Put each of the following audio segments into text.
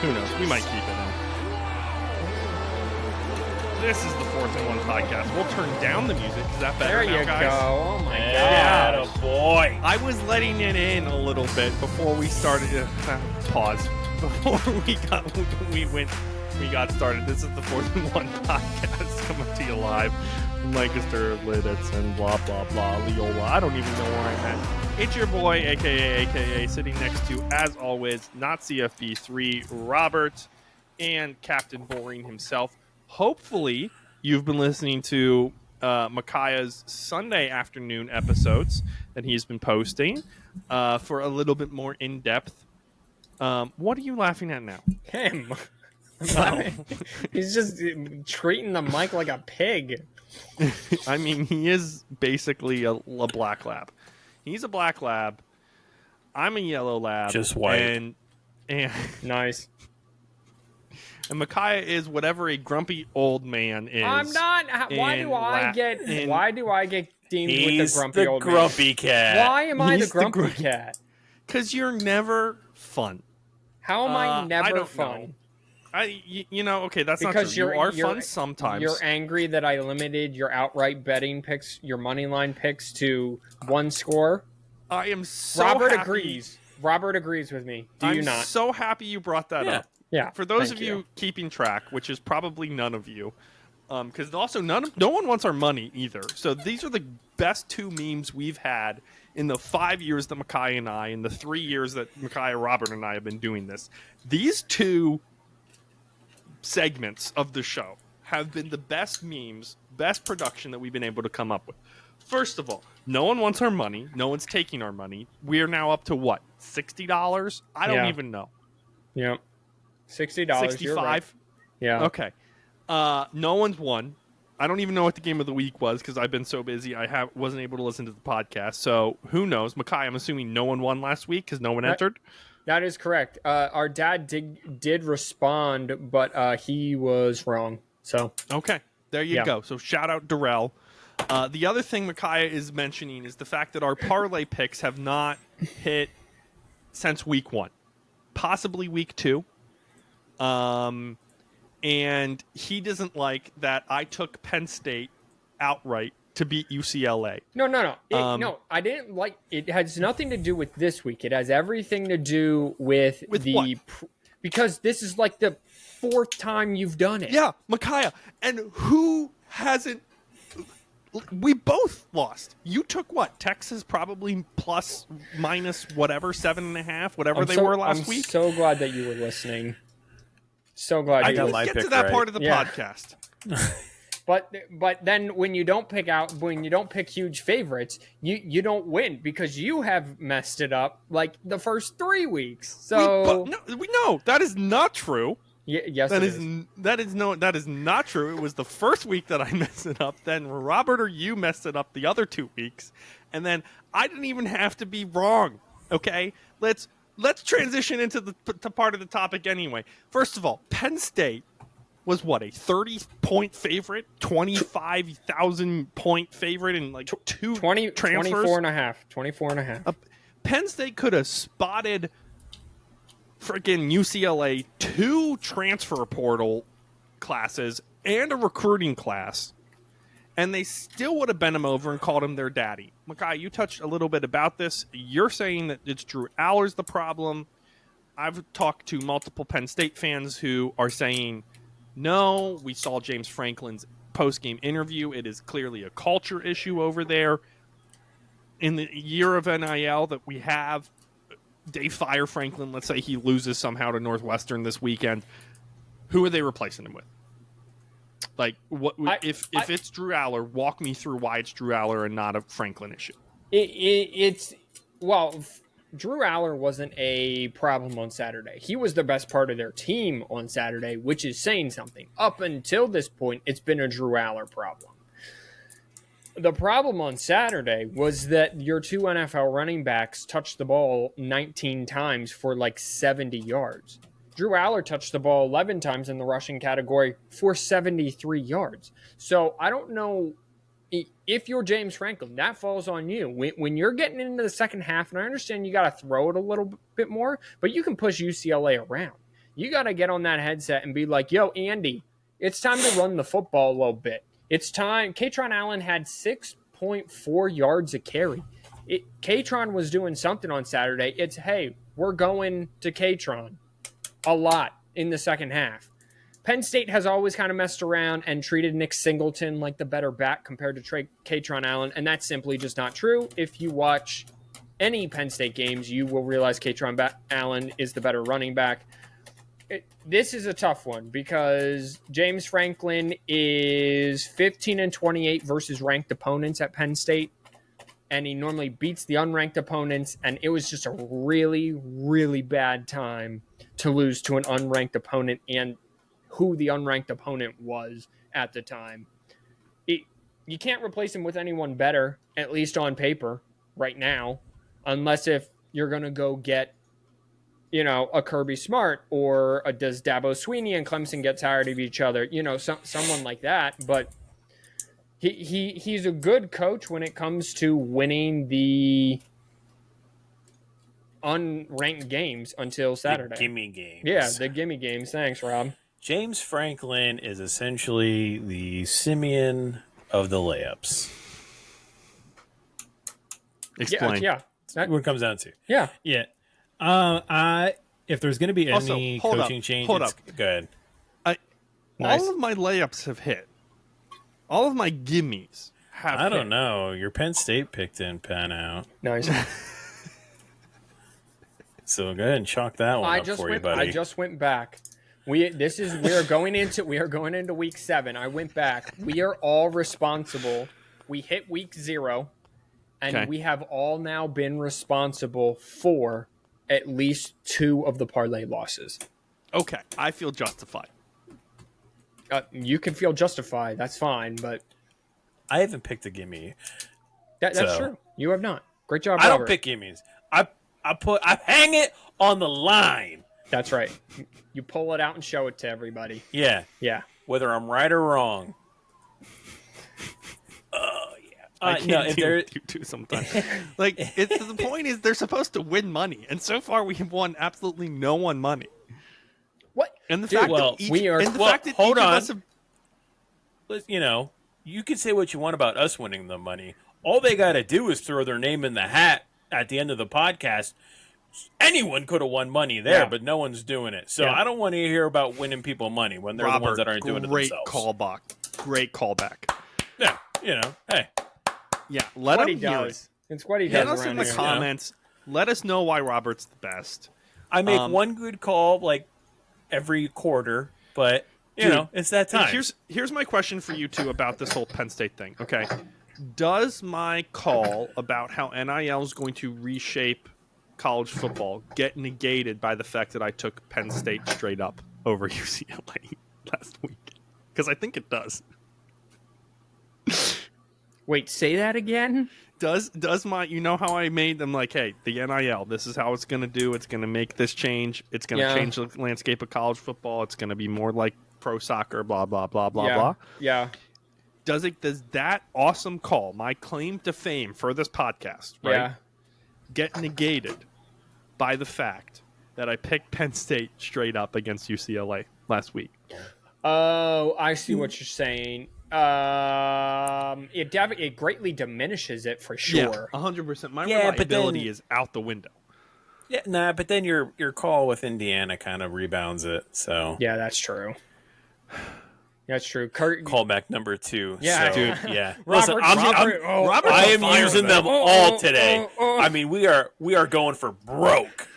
Who knows? We might keep it in. This is the 4th and 1 podcast. We'll turn down the music. Is that better there now, guys? There you go. Oh, my God. God. Boy. I was letting it in a little bit before we started. Pause. Before we got started. This is the 4th and 1 podcast coming to you live from Lancaster, Lidditz, and blah, blah, blah, Leola. I don't even know where I'm at. It's your boy, a.k.a. sitting next to, as always, not CFB3, Robert, and Captain Boring himself. Hopefully, you've been listening to Micaiah's Sunday afternoon episodes that he's been posting for a little bit more in-depth. What are you laughing at now? Him. He's just treating the mic like a pig. I mean, he is basically a black lab. He's a black lab. I'm a yellow lab. Just white. And nice. And Micaiah is whatever a grumpy old man is. I'm not. Why do I get deemed with the grumpy old man? He's the grumpy cat. Why am I the grumpy cat? Because you're never fun. How am I never fun? Okay, that's because not true. You are fun sometimes. You're angry that I limited your outright betting picks, your money line picks to one score. I am so Robert happy. agrees. Robert agrees with me. Do you not? I'm so happy you brought that up. Yeah. For those of you keeping track, which is probably none of you, because also no one wants our money either. So these are the best 2 memes we've had in the 5 years that Micaiah and I, in the 3 years that Micaiah, Robert, and I have been doing this. These 2 segments of the show have been the best memes, best production that we've been able to come up with. First of all, no one wants our money. No one's taking our money. We are now up to what? $60? I don't even know. Yep. $60. 65? Right. Yeah. Okay. No one's won. I don't even know what the game of the week was because I've been so busy. I wasn't able to listen to the podcast. So who knows? Micaiah, I'm assuming no one won last week because no one entered. That is correct. Our dad did respond, but he was wrong. So okay, there you go. So shout out Darrell. The other thing Micaiah is mentioning is the fact that our parlay picks have not hit since week 1, possibly week 2. And he doesn't like that I took Penn State outright to beat UCLA. No. No, I didn't like it. Has nothing to do with this week. It has everything to do with the because this is like the 4th time you've done it. Yeah, Micaiah. And who hasn't? We both lost. You took what? Texas probably plus minus whatever 7.5, whatever they were last week. I'm so glad that you were listening. So glad you got get to that part of the podcast. But then when you don't pick huge favorites, you don't win because you have messed it up like the first 3 weeks. So no, that is not true. Yes, that is not true. It was the first week that I messed it up. Then Robert or you messed it up the other 2 weeks, and then I didn't even have to be wrong. Okay, let's transition into the part of the topic anyway. First of all, Penn State was what, a 30-point favorite, 25,000-point favorite, and like 2 transfers. 24 and a half. Penn State could have spotted freaking UCLA 2 transfer portal classes and a recruiting class, and they still would have bent him over and called him their daddy. Micaiah, you touched a little bit about this. You're saying that it's Drew Aller's the problem. I've talked to multiple Penn State fans who are saying, no, we saw James Franklin's post-game interview. It is clearly a culture issue over there. In the year of NIL that we have, they fire Franklin. Let's say he loses somehow to Northwestern this weekend. Who are they replacing him with? Like, what if it's Drew Aller? Walk me through why it's Drew Aller and not a Franklin issue. Drew Aller wasn't a problem on Saturday. He was the best part of their team on Saturday, which is saying something. Up until this point, it's been a Drew Aller problem. The problem on Saturday was that your 2 NFL running backs touched the ball 19 times for like 70 yards. Drew Aller touched the ball 11 times in the rushing category for 73 yards. So I don't know if you're James Franklin, that falls on you. When you're getting into the second half, and I understand you got to throw it a little bit more, but you can push UCLA around. You got to get on that headset and be like, yo, Andy, it's time to run the football a little bit. It's time. Katron Allen had 6.4 yards a carry. Katron was doing something on Saturday. It's, hey, we're going to Katron a lot in the second half. Penn State has always kind of messed around and treated Nick Singleton like the better back compared to Katron Allen, and that's simply just not true. If you watch any Penn State games, you will realize Katron Allen is the better running back. This is a tough one because James Franklin is 15-28 versus ranked opponents at Penn State, and he normally beats the unranked opponents, and it was just a really, really bad time to lose to an unranked opponent and who the unranked opponent was at the time. You can't replace him with anyone better, at least on paper, right now, unless if you're going to go get, a Kirby Smart or does Dabo Sweeney and Clemson get tired of each other, someone like that. But he's a good coach when it comes to winning the unranked games until Saturday. The gimme games. Yeah, the gimme games. Thanks, Rob. James Franklin is essentially the Simeon of the layups. Explain. Yeah. That's what it comes down to. Yeah. Yeah. If there's going to be any coaching change, go ahead. Nice. All of my layups have hit. All of my gimmies have I hit. don't know. Your Penn State pick didn't pan out. Nice. So go ahead and chalk that one up for you, buddy. I just went back. We are going into week 7. I went back. We are all responsible. We hit week 0, and we have all now been responsible for at least 2 of the parlay losses. Okay, I feel justified. You can feel justified. That's fine, but I haven't picked a gimme. That's true. You have not. Great job, I Robert. don't pick gimmies. I hang it on the line. That's right. You pull it out and show it to everybody. Yeah. Yeah. Whether I'm right or wrong. I can't deal with you two sometimes. The point is they're supposed to win money, and so far we have won absolutely no one money. What? And the fact that each, fact that hold each on. of us have, you can say what you want about us winning the money. All they got to do is throw their name in the hat at the end of the podcast. Anyone could have won money there, but no one's doing it. So I don't want to hear about winning people money when they're the ones that aren't doing it themselves. Great callback. Yeah, hey. Yeah, let what him he hear does. It's what he Hit does us in around the here. comments. Let us know why Robert's the best. I make one good call every quarter, but it's that time. Here's my question for you two about this whole Penn State thing. Okay, does my call about how NIL is going to reshape college football get negated by the fact that I took Penn State straight up over UCLA last week? Because I think it does. Wait, say that again? Does my, how I made them hey, the NIL, this is how it's going to do. It's going to make this change. It's going to change the landscape of college football. It's going to be more like pro soccer, blah, blah, blah, blah, blah. Yeah. Does that awesome call, my claim to fame for this podcast, right, get negated by the fact that I picked Penn State straight up against UCLA last week? Oh, I see what you're saying. It greatly diminishes it for sure. 100%. My reliability is out the window. Yeah, but then your call with Indiana kind of rebounds it. So yeah, that's true. That's true. Callback number 2. Yeah, so, dude. Yeah. Robert, I am using them all today. I mean, we are going for broke.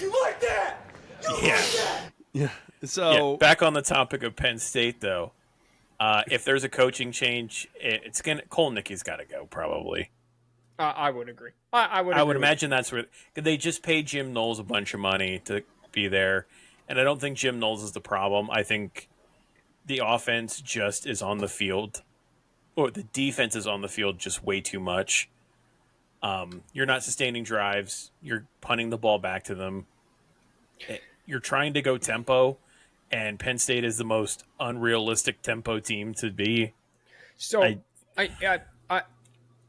You like that? Yeah. So back on the topic of Penn State, though. If there's a coaching change, Kolnicki's got to go probably. I would agree. I would imagine that's where they just paid Jim Knowles a bunch of money to be there, and I don't think Jim Knowles is the problem. I think the offense just is on the field, or the defense is on the field just way too much. You're not sustaining drives. You're punting the ball back to them. You're trying to go tempo. And Penn State is the most unrealistic tempo team to be. So I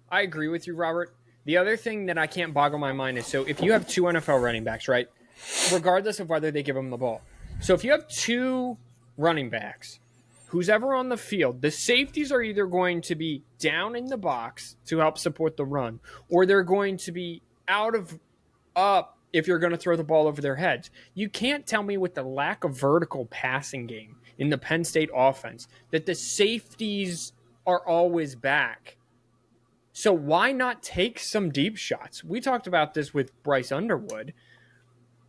agree with you, Robert. The other thing that I can't boggle my mind is, so if you have 2 NFL running backs, right? regardless of whether they give him the ball. So if you have two running backs, who's ever on the field, the safeties are either going to be down in the box to help support the run, or they're going to be out of up if you're going to throw the ball over their heads. You can't tell me with the lack of vertical passing game in the Penn State offense that the safeties are always back. So why not take some deep shots? We talked about this with Bryce Underwood,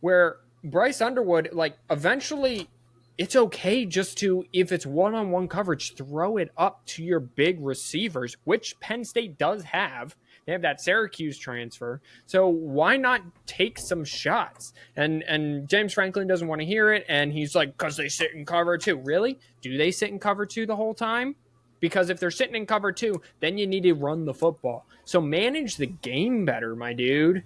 where Bryce Underwood, like, eventually it's okay just to, if it's one-on-one coverage, throw it up to your big receivers, which Penn State does have. They have that Syracuse transfer. So why not take some shots? And James Franklin doesn't want to hear it, and he's like, because they sit in cover two. Really? Do they sit in cover two the whole time? Because if they're sitting in cover two, then you need to run the football. So manage the game better, my dude.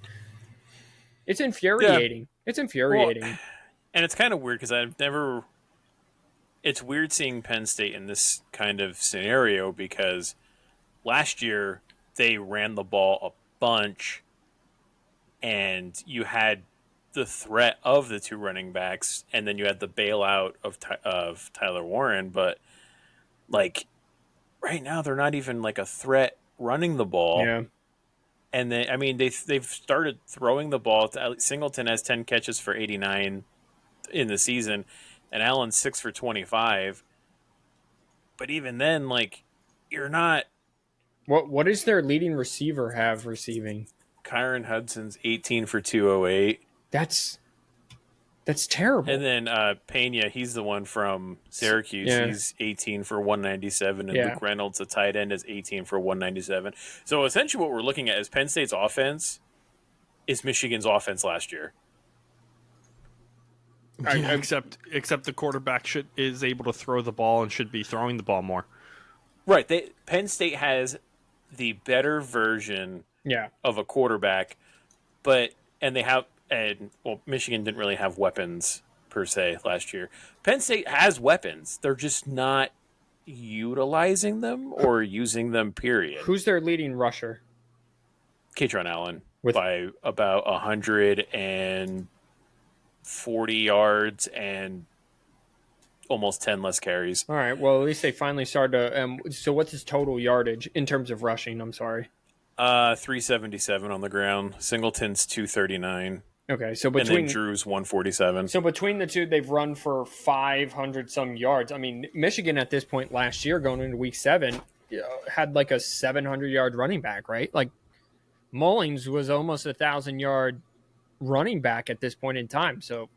It's infuriating. Yeah. It's infuriating. Well, and it's kind of weird because it's weird seeing Penn State in this kind of scenario because last year they ran the ball a bunch and you had the threat of the two running backs and then you had the bailout of Tyler Warren. But, like, right now they're not even, like, a threat running the ball. Yeah. And then, I mean, they've started throwing the ball. Singleton has 10 catches for 89 in the season, and Allen's 6 for 25. But even then, like, you're not. What does their leading receiver have receiving? Kyron Hudson's 18 for 208. That's terrible. And then Pena, he's the one from Syracuse. Yeah. He's 18 for 197, and Luke Reynolds, the tight end, is 18 for 197. So essentially what we're looking at is Penn State's offense is Michigan's offense last year. Yeah, except the quarterback is able to throw the ball and should be throwing the ball more. Right. Penn State has the better version of a quarterback, Michigan didn't really have weapons per se last year. Penn State has weapons. They're just not utilizing them or using them, period. Who's their leading rusher? Katron Allen by about 140 yards and almost 10 less carries. All right. Well, at least they finally started to so what's his total yardage in terms of rushing? I'm sorry. 377 on the ground. Singleton's 239. Okay, so and then Drew's 147. So between the two, they've run for 500 some yards. I mean, Michigan at this point last year, going into week 7, had like a 700-yard running back, right? Like Mullings was almost 1,000-yard running back at this point in time. So,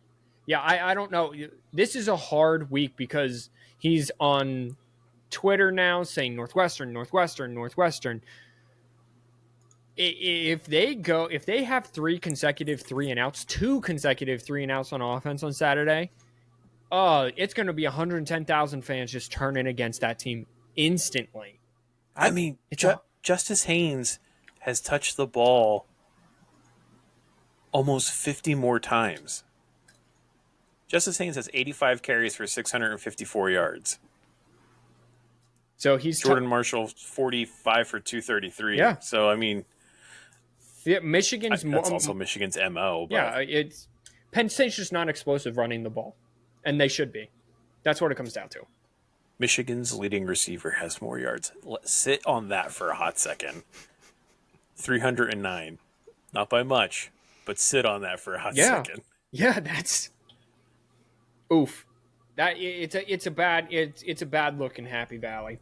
yeah, I don't know. This is a hard week because he's on Twitter now saying Northwestern. If they have 3 consecutive 3-and-outs, 2 consecutive 3-and-outs on offense on Saturday, it's going to be 110,000 fans just turning against that team instantly. I mean, Justice Haynes has touched the ball almost 50 more times. Justice Haynes has 85 carries for 654 yards. So he's Jordan Marshall 45 for 233. Yeah. So I mean, yeah, Michigan's that's also Michigan's MO. But. Yeah, it's Penn State's just not explosive running the ball, and they should be. That's what it comes down to. Michigan's leading receiver has more yards. Let's sit on that for a hot second. 309, not by much, but sit on that for a hot second. Yeah, that's oof. That it's a bad look in Happy Valley.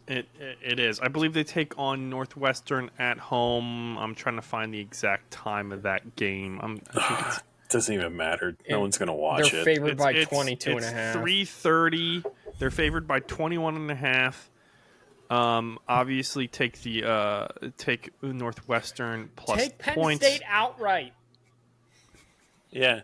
It is. I believe they take on Northwestern at home. I'm trying to find the exact time of that game. I think it doesn't even matter. No one's going to watch it. They're favored by 22.5. It's 3:30. They're favored by 21.5. Obviously, take Northwestern plus take Penn points. State outright. Yeah.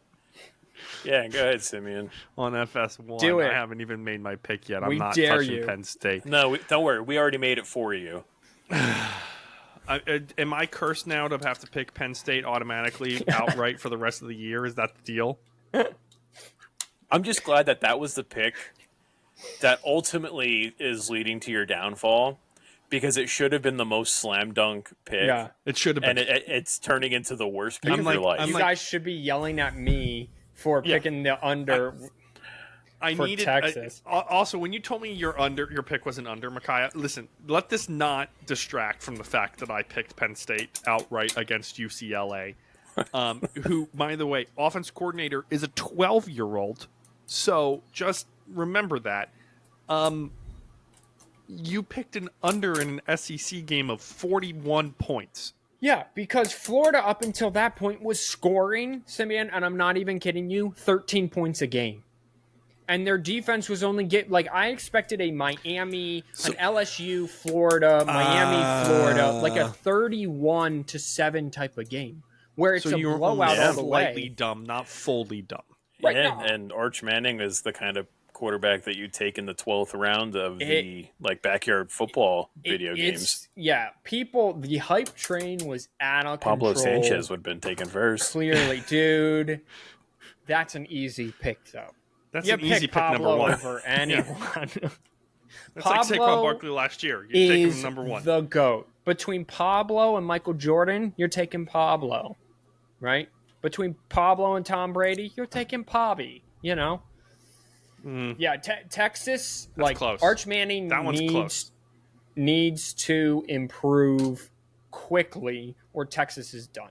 Yeah, go ahead, Simeon. On FS1. Do it. I haven't even made my pick yet. I'm We not dare touching you. Penn State. No, don't worry. We already made it for you. Am I cursed now to have to pick Penn State automatically outright for the rest of the year? Is that the deal? I'm just glad that was the pick that ultimately is leading to your downfall, because it should have been the most slam dunk pick. Yeah. It should have been. And it's turning into the worst pick I'm of like- your life. I'm You like- guys should be yelling at me for picking the under. I for needed Texas. also, when you told me your pick was an under, Micaiah, listen, let this not distract from the fact that I picked Penn State outright against UCLA, who, by the way, offense coordinator is a 12-year-old. So just remember that. You picked an under in an SEC game of 41 points. Yeah, because Florida up until that point was scoring, Simeon, and I'm not even kidding you, 13 points a game. And their defense was only I expected a Miami, an LSU, Florida, Miami, Florida, like a 31-7 type of game where it's a you're blowout all the slightly way. dumb, not fully dumb. Right yeah, now. and Arch Manning is the kind of quarterback that you take in the 12th round of the backyard football video games. Yeah, the hype train was out of Pablo control. Sanchez would have been taken first. Clearly, dude. That's an easy pick, though. That's You an easy pick pick, number Pablo one. over anyone. That's like Saquon Pablo Barkley last year. You take him is number one. the GOAT. Between Pablo and Michael Jordan, you're taking Pablo, right? Between Pablo and Tom Brady, you're taking Pobby, Yeah, Texas, That's close. Arch Manning That one's close. needs to improve quickly or Texas is done.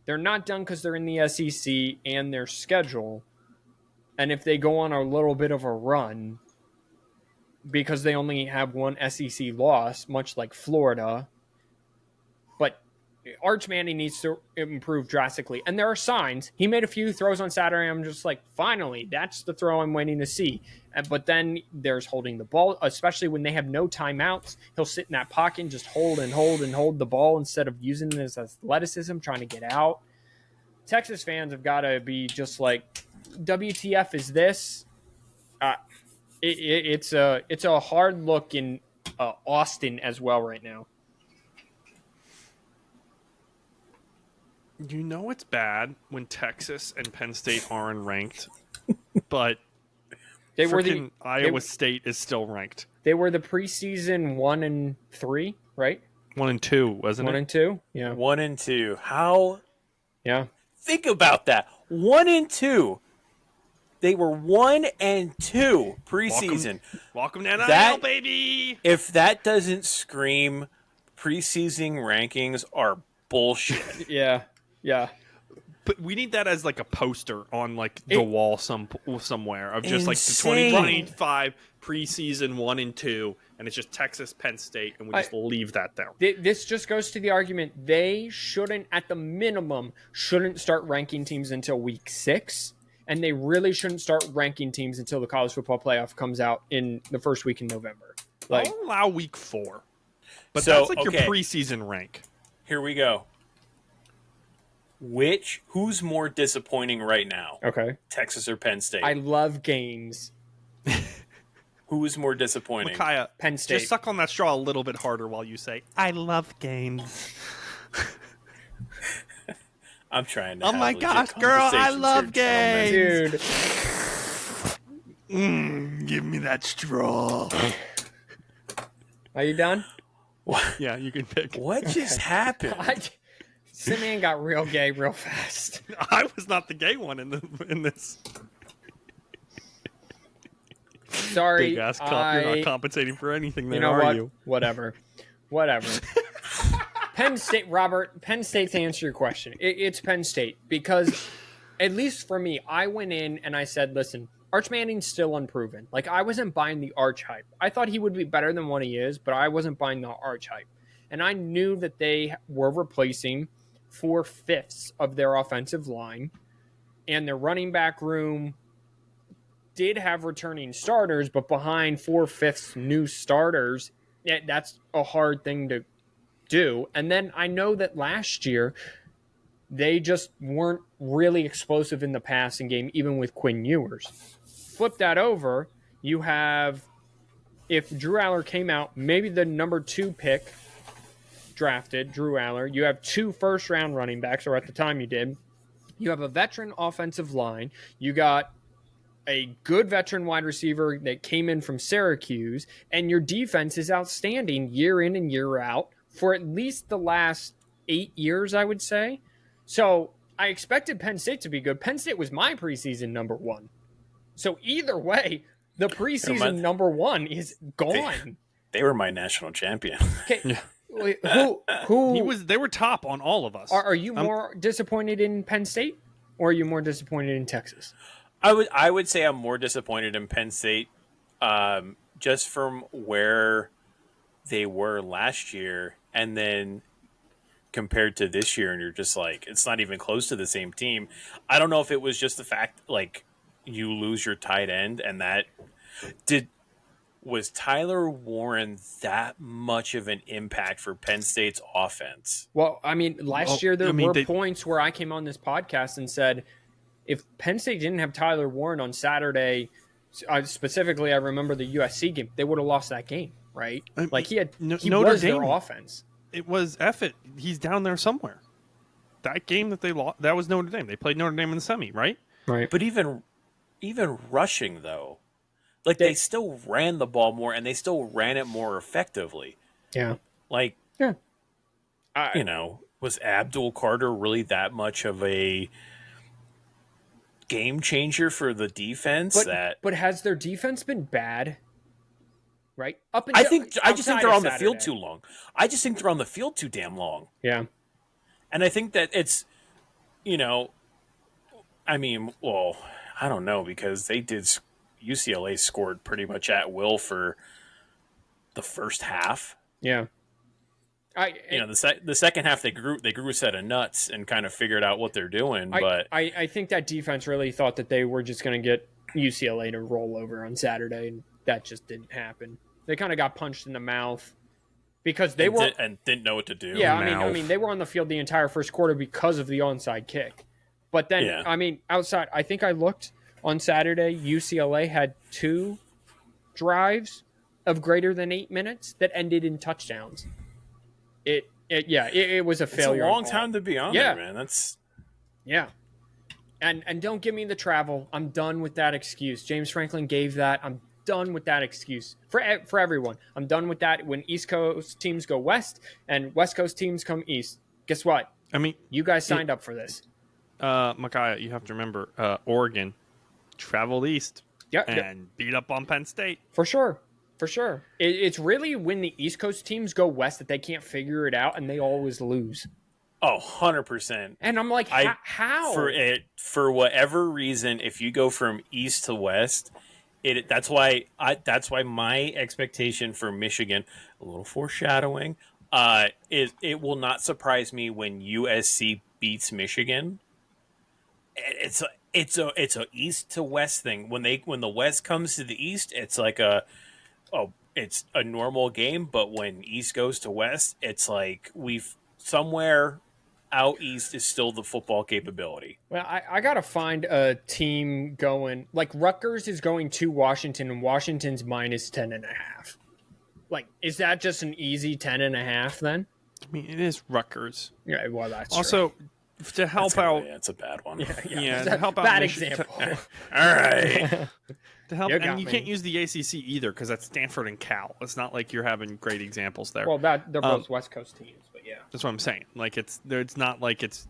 They're not done because they're in the SEC and their schedule. And if they go on a little bit of a run, because they only have one SEC loss, much like Florida, but Arch Manning needs to improve drastically. And there are signs. He made a few throws on Saturday. I'm just like, finally, that's the throw I'm waiting to see. But then there's holding the ball, especially when they have no timeouts. He'll sit in that pocket and just hold and hold and hold the ball instead of using his athleticism, trying to get out. Texas fans have got to be just like, WTF is this? It's a hard look in Austin as well right now. You know it's bad when Texas and Penn State aren't ranked, but Iowa State is still ranked. They were the preseason 1 and 3, right? 1 and 2, wasn't 1 it? and 2, yeah, 1 and 2. How? yeah. Think about that. 1 and 2. They were 1 and 2 preseason. Welcome to NIL, That- baby. If that doesn't scream preseason rankings are bullshit. Yeah. But we need that as like a poster on like the wall somewhere of just like the Insane. 2025 preseason 1 and 2, and it's just Texas, Penn State, and we just leave that there. This just goes to the argument they shouldn't, at the minimum, start ranking teams until week 6. And they really shouldn't start ranking teams until the college football playoff comes out in the first week in November. I'll allow week 4, but So, that's like your okay. preseason rank. Here we go. Who's more disappointing right now? Okay. Texas or Penn State? I love games. Who is more disappointing? Micaiah, Penn State. just suck on that straw a little bit harder while you say, "I love games." I'm trying to. Oh have my legit gosh, girl, I conversations love here, gentlemen. Dude. Give me that straw. Are you done? Yeah, you can pick. What just happened? Simeon got real gay real fast. I was not the gay one in this Sorry. big ass cup. You're not compensating for anything. There, You know are what? you? Whatever. Penn State, Robert. Penn State, to answer your question, it's Penn State because, at least for me, I went in and I said, listen, Arch Manning's still unproven. Like, I wasn't buying the Arch hype. I thought he would be better than what he is, but I wasn't buying the Arch hype. And I knew that they were replacing 4/5 of their offensive line, and their running back room did have returning starters, but behind 4/5 new starters, that's a hard thing to do. And then I know that last year they just weren't really explosive in the passing game, even with Quinn Ewers. Flip that over, you have, if Drew Aller came out, maybe the number 2 pick drafted, Drew Aller, you have 2 first-round running backs, or at the time you did. You have a veteran offensive line. You got a good veteran wide receiver that came in from Syracuse, and your defense is outstanding year in and year out for at least the last 8 years, I would say. So I expected Penn State to be good. Penn State was my preseason number one. So either way, the preseason number one is gone. They were my national champion. Okay, Yeah. who They were top on all of us. are you more disappointed in Penn State, or are you more disappointed in Texas? I would say I'm more disappointed in Penn State, just from where they were last year, and then compared to this year, and you're just like, it's not even close to the same team. I don't know if it was just the fact like you lose your tight end, and that was Tyler Warren that much of an impact for Penn State's offense? Well, I mean, last year there were points where I came on this podcast and said, if Penn State didn't have Tyler Warren on Saturday, specifically, I remember the USC game, they would have lost that game, right? Like he Notre was Dame, their offense. It was F. He's down there somewhere. That game that they lost, that was Notre Dame. They played Notre Dame in the semi, right? Right. But even rushing though, like they still ran the ball more, and they still ran it more effectively. Yeah. Like, yeah. Was Abdul Carter really that much of a game changer for the defense? But has their defense been bad? Right? I just think they're on the field too long. I just think they're on the field too damn long. Yeah. And I think that it's, I don't know, because UCLA scored pretty much at will for the first half. Yeah. The second half they grew a set of nuts and kind of figured out what they're doing. But I think that defense really thought that they were just going to get UCLA to roll over on Saturday, and that just didn't happen. They kind of got punched in the mouth because they didn't know what to do. Yeah, I mean, they were on the field the entire first quarter because of the onside kick. But then, outside, I think I looked on Saturday. UCLA had 2 drives of greater than 8 minutes that ended in touchdowns. It was a failure. It's a long time to be on there, man. And don't give me the travel. I'm done with that excuse. James Franklin gave that. I'm done with that excuse for everyone. I'm done with that. When East Coast teams go west and West Coast teams come east, guess what? I mean, you guys signed up for this. Micaiah, you have to remember, Oregon traveled east and beat up on Penn State. For sure. It's really when the East Coast teams go west that they can't figure it out, and they always lose. Oh, 100%. And I'm like, how? For whatever reason, if you go from east to west, that's why my expectation for Michigan, a little foreshadowing, is it will not surprise me when USC beats Michigan. It's a east to west thing. When the West comes to the East, it's like it's a normal game, but when East goes to West, it's like we've somewhere out east is still the football capability. Well, I got to find a team going, like Rutgers is going to Washington, and Washington's minus 10.5. Like, is that just an easy 10.5 then? I mean, it is Rutgers. Yeah, well, that's also true. To help out. It's a bad one. Yeah, to help out. Bad example. All right. To help, and you can't use the ACC either because that's Stanford and Cal. It's not like you're having great examples there. Well, they're both West Coast teams, but yeah, that's what I'm saying. Like it's not like it's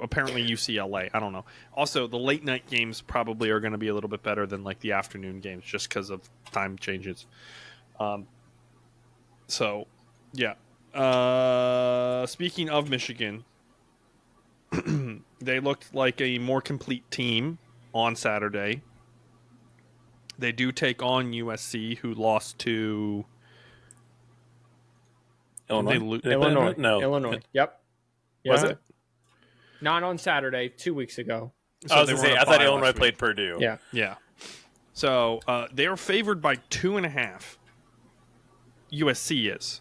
apparently UCLA. I don't know. Also, the late night games probably are going to be a little bit better than like the afternoon games just because of time changes. So, yeah. Speaking of Michigan, they looked like a more complete team on Saturday. They do take on USC, who lost to Illinois. Illinois. Yep. Was it? Not on Saturday, 2 weeks ago. So I was going to say, I thought Illinois played Purdue. Yeah. So they are favored by 2.5. USC is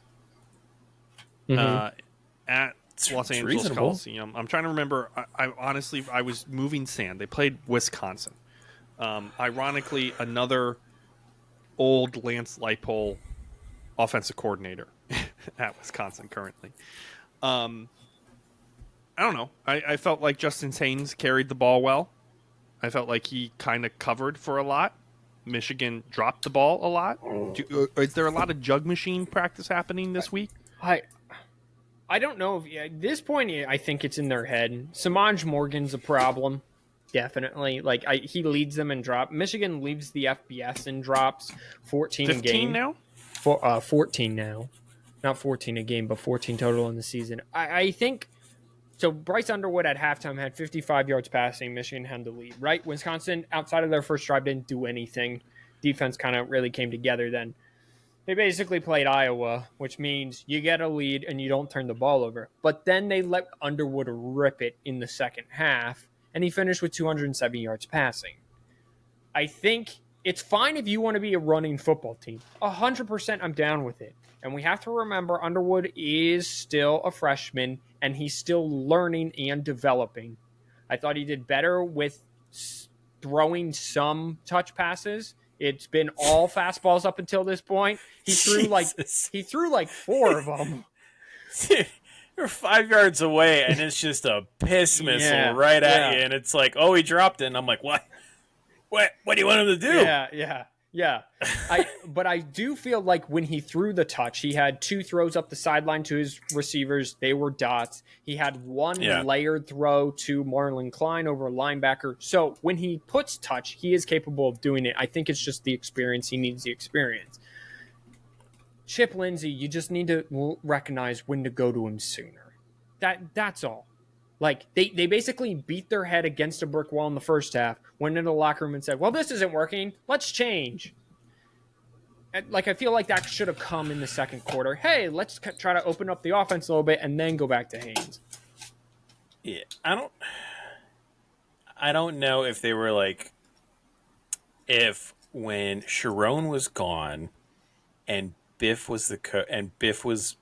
at Los Angeles reasonable. Coliseum. I'm trying to remember. I honestly, I was moving sand. They played Wisconsin. Ironically, another old Lance Leipold offensive coordinator at Wisconsin currently. I don't know. I felt like Justin Haynes carried the ball well. I felt like he kind of covered for a lot. Michigan dropped the ball a lot. Is there a lot of jug machine practice happening this week? I don't know if at this point I think it's in their head. Samaj Morgan's a problem, definitely. Like he leads them in drop. Michigan leads the FBS in drops, 14 a 15 game now? 14 now, not 14 a game, but 14 total in the season. I think so. Bryce Underwood at halftime had 55 yards passing. Michigan had the lead. Right, Wisconsin outside of their first drive didn't do anything. Defense kind of really came together then. They basically played Iowa, which means you get a lead and you don't turn the ball over. But then they let Underwood rip it in the second half, and he finished with 207 yards passing. I think it's fine if you want to be a running football team. 100% I'm down with it. And we have to remember Underwood is still a freshman, and he's still learning and developing. I thought he did better with throwing some touch passes. It's been all fastballs up until this point. He threw like 4 of them. You're 5 yards away, and it's just a piss missile right at you, and it's like, oh, he dropped it, and I'm like, what? What do you want him to do? Yeah. But I do feel like when he threw the touch, he had 2 throws up the sideline to his receivers. They were dots. He had 1 layered throw to Marlon Klein over a linebacker. So when he puts touch, he is capable of doing it. I think it's just the experience. He needs the experience. Chip Lindsey, you just need to recognize when to go to him sooner. That's all. Like, they basically beat their head against a brick wall in the first half, went into the locker room and said, well, this isn't working. Let's change. Like, I feel like that should have come in the second quarter. Hey, let's try to open up the offense a little bit and then go back to Haynes. Yeah, I don't know if they were like, if when Sharon was gone and Biff was Biff was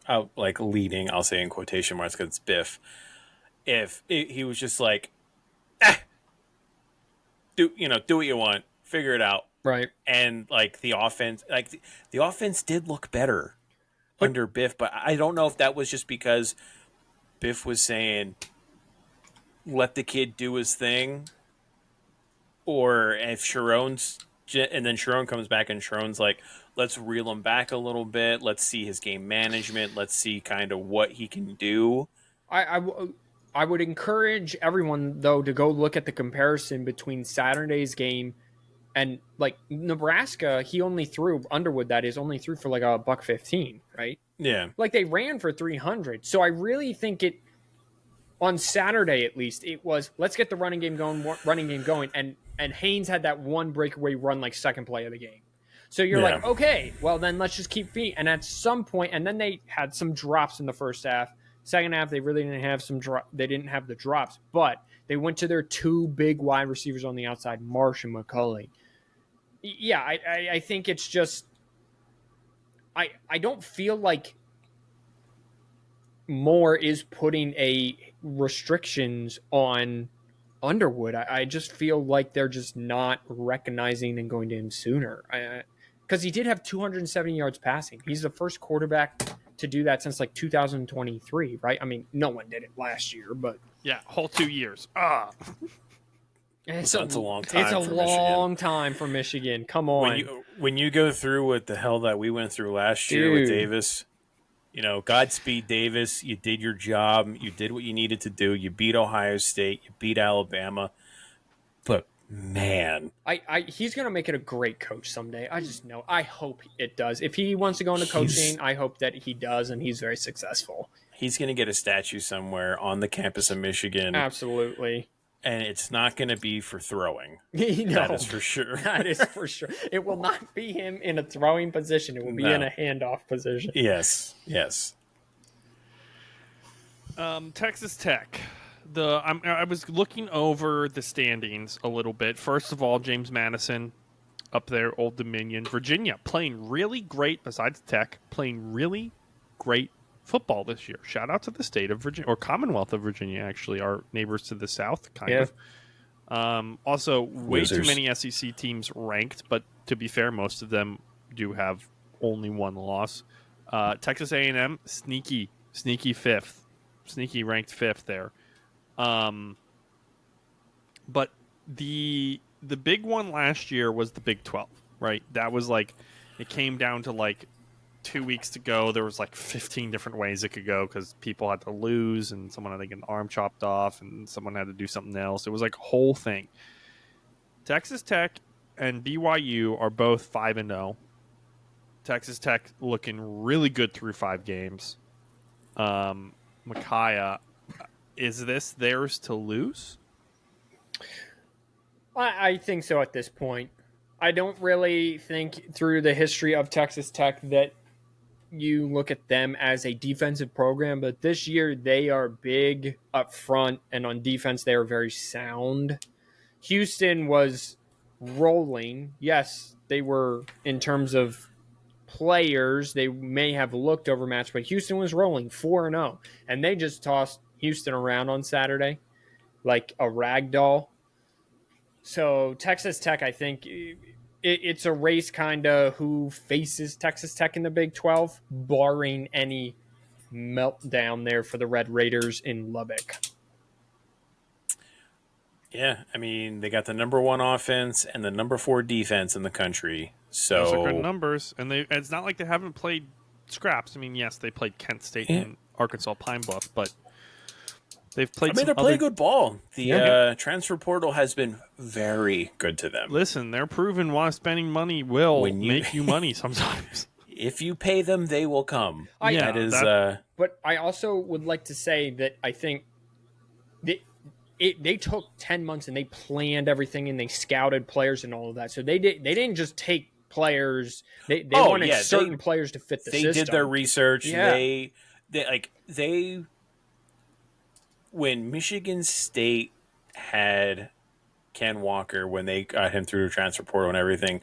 out like leading, I'll say in quotation marks because it's Biff. If he was just like, do what you want, figure it out, right? And like the offense did look better under Biff, but I don't know if that was just because Biff was saying, let the kid do his thing, or if and then Sharon comes back and Sharon's like, let's reel him back a little bit, let's see his game management, let's see kind of what he can do. I would encourage everyone, though, to go look at the comparison between Saturday's game and, like, Nebraska. Underwood only threw for like $115, right? Yeah. Like, they ran for 300. So I really think on Saturday at least, it was, let's get the running game going. And Haynes had that one breakaway run, like, second play of the game. So you're like, okay, well, then let's just keep feet. And at some point, and then they had some drops in the first half. Second half, they really didn't have they didn't have the drops, but they went to their 2 big wide receivers on the outside, Marsh and McCulley. Yeah, I think it's just I don't feel like Moore is putting restrictions on Underwood. I just feel like they're just not recognizing and going to him sooner. Because he did have 270 yards passing. He's the first quarterback to do that since like 2023, right? I mean, no one did it last year, but yeah, whole 2 years. That's a long time. It's a long time for Michigan. Come on. When you go through what the hell that we went through last year with Davis, Godspeed Davis. You did your job. You did what you needed to do. You beat Ohio State. You beat Alabama. But man, he's going to make it a great coach someday. I just know. I hope it does. If he wants to go into coaching, I hope that he does, and he's very successful. He's going to get a statue somewhere on the campus of Michigan. Absolutely. And it's not going to be for throwing. No, that is for sure. That is for sure. It will not be him in a throwing position. It will be in a handoff position. Yes. Texas Tech. I was looking over the standings a little bit. First of all, James Madison up there, Old Dominion. Virginia playing really great, besides Tech, playing really great football this year. Shout out to the state of Virginia, or Commonwealth of Virginia, actually, our neighbors to the south, kind of. Also, way too many SEC teams ranked, but to be fair, most of them do have only 1 loss. Texas A&M, sneaky fifth. Sneaky ranked 5th there. But the big one last year was the Big 12, right? That was like, it came down to like 2 weeks to go. There was like 15 different ways it could go because people had to lose and someone had to get an arm chopped off and someone had to do something else. It was like a whole thing. Texas Tech and BYU are both 5-0. Texas Tech looking really good through 5 games. Micaiah, is this theirs to lose? I think so at this point. I don't really think through the history of Texas Tech that you look at them as a defensive program, but this year they are big up front, and on defense they are very sound. Houston was rolling. Yes, they were in terms of players. They may have looked overmatched, but Houston was rolling 4-0, and they just tossed Houston around on Saturday like a rag doll. So Texas Tech, I think it's a race kind of who faces Texas Tech in the Big 12, barring any meltdown there for the Red Raiders in Lubbock. Yeah, I mean, they got the number 1 offense and the number 4 defense in the country. So Those are good numbers, and it's not like they haven't played scraps. I mean, yes, they played Kent State and Arkansas Pine Bluff, but they've played. I mean, they're playing good ball. The transfer portal has been very good to them. Listen, they're proven why spending money will make you money sometimes. If you pay them, they will come. But I also would like to say that I think they took 10 months and they planned everything and they scouted players and all of that. So they didn't just take players. They wanted certain players to fit the system. They did their research. Yeah. They when Michigan State had Ken Walker, when they got him through the transfer portal and everything,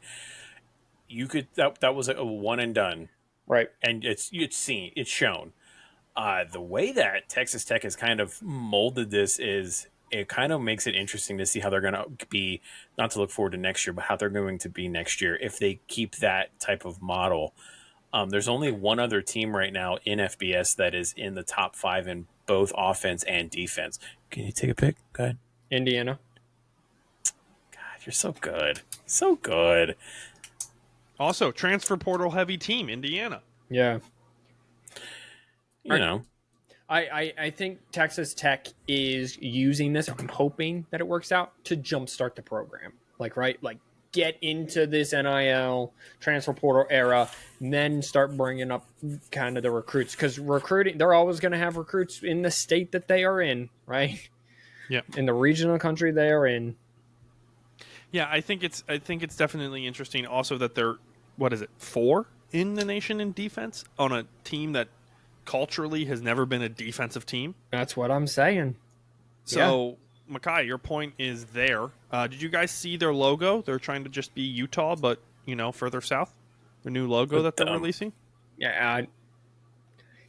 you could that was a one and done, right? And it's shown. The way that Texas Tech has kind of molded this is it kind of makes it interesting to see how they're going to be, not to look forward to next year, but how they're going to be next year if they keep that type of model. There's only one other team right now in FBS that is in the top 5 in both offense and defense. Can you take a pick? Go ahead. Indiana. God, you're so good. So good. Also, transfer portal heavy team, Indiana. Yeah. You know. I think Texas Tech is using this. I'm hoping that it works out to jumpstart the program. Like get into this NIL transfer portal era, and then start bringing up kind of the recruits. Because recruiting, they're always going to have recruits in the state that they are in, right? Yeah. In the region of the country they are in. Yeah, I think it's definitely interesting. Also, that they're 4 in the nation in defense on a team that culturally has never been a defensive team. That's what I'm saying. So, yeah. Makai, your point is there. Did you guys see their logo? They're trying to just be Utah, but further south. Their new logo that they're releasing. Yeah,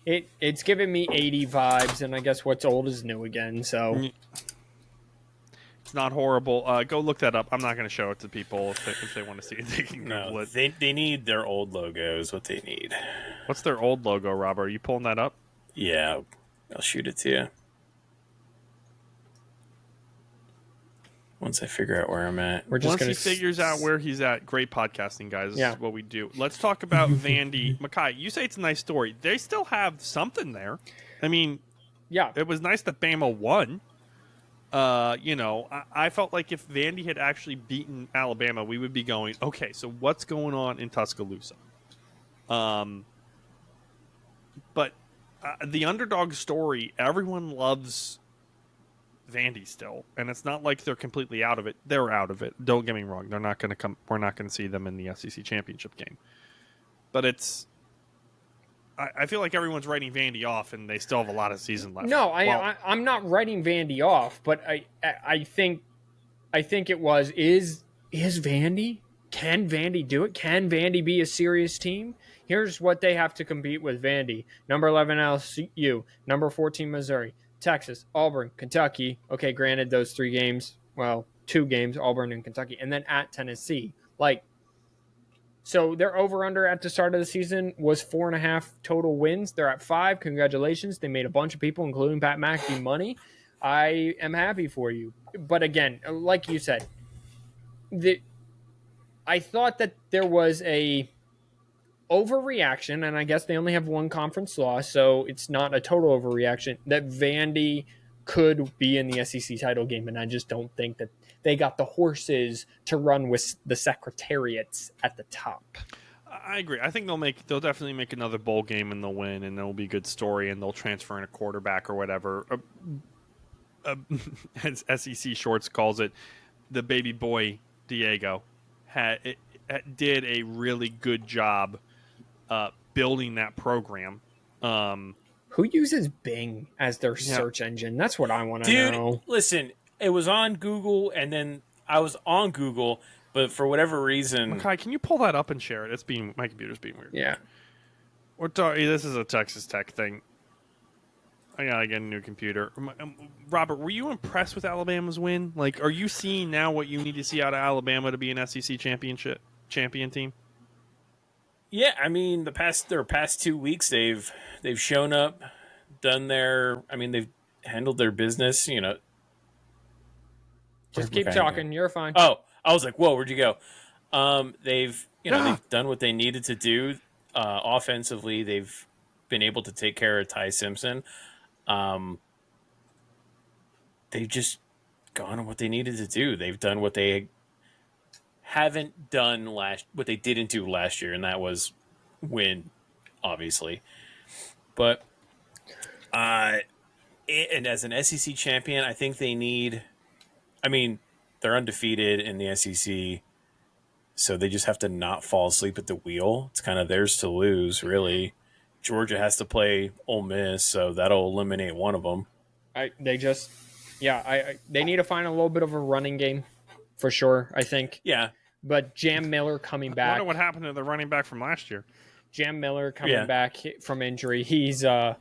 it's giving me 80 vibes, and I guess what's old is new again. So it's not horrible. Go look that up. I'm not going to show it to people if they want to see it. They can Google it. They need their old logo is what they need. What's their old logo, Robert? Are you pulling that up? Yeah, I'll shoot it to you. Once I figure out where I'm at. Once he figures out where he's at, great podcasting, guys. This is what we do. Let's talk about Vandy. Makai, you say it's a nice story. They still have something there. I mean, yeah, it was nice that Bama won. I felt like if Vandy had actually beaten Alabama, we would be going, okay, so what's going on in Tuscaloosa? But the underdog story, everyone loves Vandy still, and it's not like they're completely out of it. They're out of it. Don't get me wrong. They're not going to come. We're not going to see them in the SEC championship game. But I feel like everyone's writing Vandy off, and they still have a lot of season left. No, I'm not writing Vandy off, but I think it was is Vandy. Can Vandy do it? Can Vandy be a serious team? Here's what they have to compete with Vandy. Number 11 LSU, number 14 Missouri, Texas, Auburn, Kentucky. Okay, granted those 3 games, 2 games, Auburn and Kentucky, and then at Tennessee. So their over-under at the start of the season was 4.5 total wins. They're at 5. Congratulations. They made a bunch of people, including Pat McAfee, money. I am happy for you. But again, like you said, I thought that there was a overreaction, and I guess they only have one conference loss, so it's not a total overreaction, that Vandy could be in the SEC title game, and I just don't think that they got the horses to run with the secretariats at the top. I agree. I think they'll definitely make another bowl game and they'll win, and it'll be a good story, and they'll transfer in a quarterback or whatever. As SEC Shorts calls it, the baby boy Diego did a really good job building that program. Who uses Bing as their search engine? That's what I want to know. Dude, listen, it was on Google, and then I was on Google, but for whatever reason... Makai, can you pull that up and share it? My computer's being weird. Yeah. This is a Texas Tech thing. I gotta get a new computer. Robert, were you impressed with Alabama's win? Like, are you seeing now what you need to see out of Alabama to be an SEC champion team? Yeah, I mean, their past 2 weeks, they've shown up, they've handled their business, you know. Just keep talking. You're fine. Oh, I was like, whoa, where'd you go? They've done what they needed to do. Offensively, they've been able to take care of Ty Simpson. They've just gone on what they needed to do. They've done what they what they didn't do last year, and that was win, obviously. But and as an SEC champion, I think they need. I mean, they're undefeated in the SEC, so they just have to not fall asleep at the wheel. It's kind of theirs to lose, really. Georgia has to play Ole Miss, so that'll eliminate one of them. They need to find a little bit of a running game, for sure, I think. Yeah. But Jam Miller coming back. I wonder what happened to the running back from last year. Jam Miller coming back from injury. He'll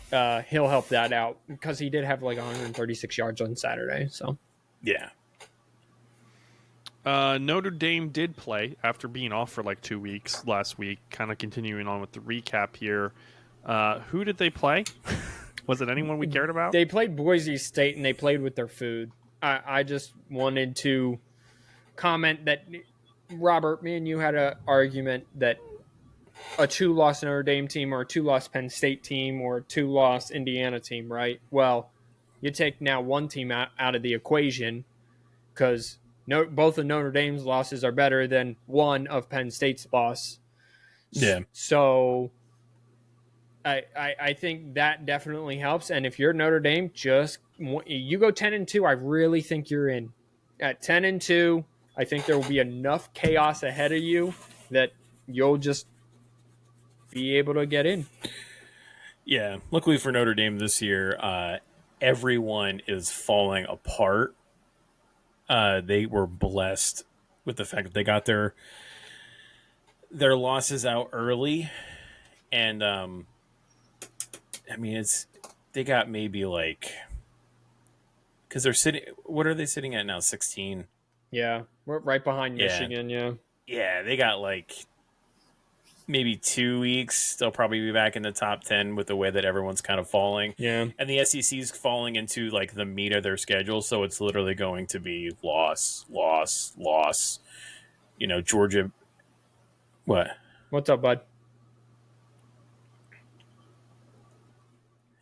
help that out because he did have like 136 yards on Saturday. So yeah. Notre Dame did play after being off for like 2 weeks last week. Kind of continuing on with the recap here. Who did they play? Was it anyone we cared about? They played Boise State, and they played with their food. I just wanted to comment that, Robert, me and you had an argument that a 2-loss Notre Dame team or a 2-loss Penn State team or a 2-loss Indiana team, right? Well, you take now one team out of the equation because both of Notre Dame's losses are better than one of Penn State's loss. Yeah. So I think that definitely helps. And if you're Notre Dame, you go 10-2. I really think you're in. At 10-2, I think there will be enough chaos ahead of you that you'll just be able to get in. Yeah. Luckily for Notre Dame this year, everyone is falling apart. They were blessed with the fact that they got their losses out early, and they got maybe like, because they're sitting. What are they sitting at now? 16. Yeah, we're right behind Michigan. Yeah, they got like maybe 2 weeks. They'll probably be back in the top 10 with the way that everyone's kind of falling. Yeah, and the SEC's falling into like the meat of their schedule, so it's literally going to be loss. You know, Georgia. What? What's up, bud?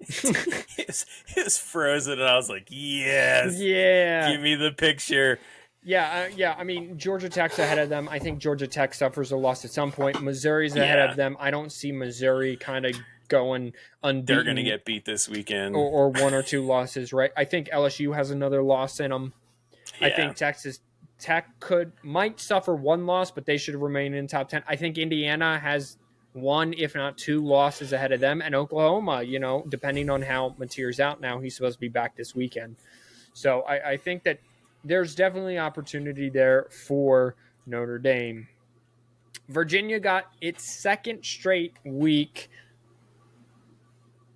It was frozen, and I was like, yes. Yeah. Give me the picture. Yeah. I mean, Georgia Tech's ahead of them. I think Georgia Tech suffers a loss at some point. Missouri's ahead of them. I don't see Missouri kind of going unbeaten. They're going to get beat this weekend. Or 1 or 2 losses, right? I think LSU has another loss in them. Yeah. I think Texas Tech might suffer 1 loss, but they should remain in top 10. I think Indiana has 1, if not 2 losses ahead of them. And Oklahoma, depending on how Mateer's out now, he's supposed to be back this weekend. So I think that there's definitely opportunity there for Notre Dame. Virginia got its 2nd straight week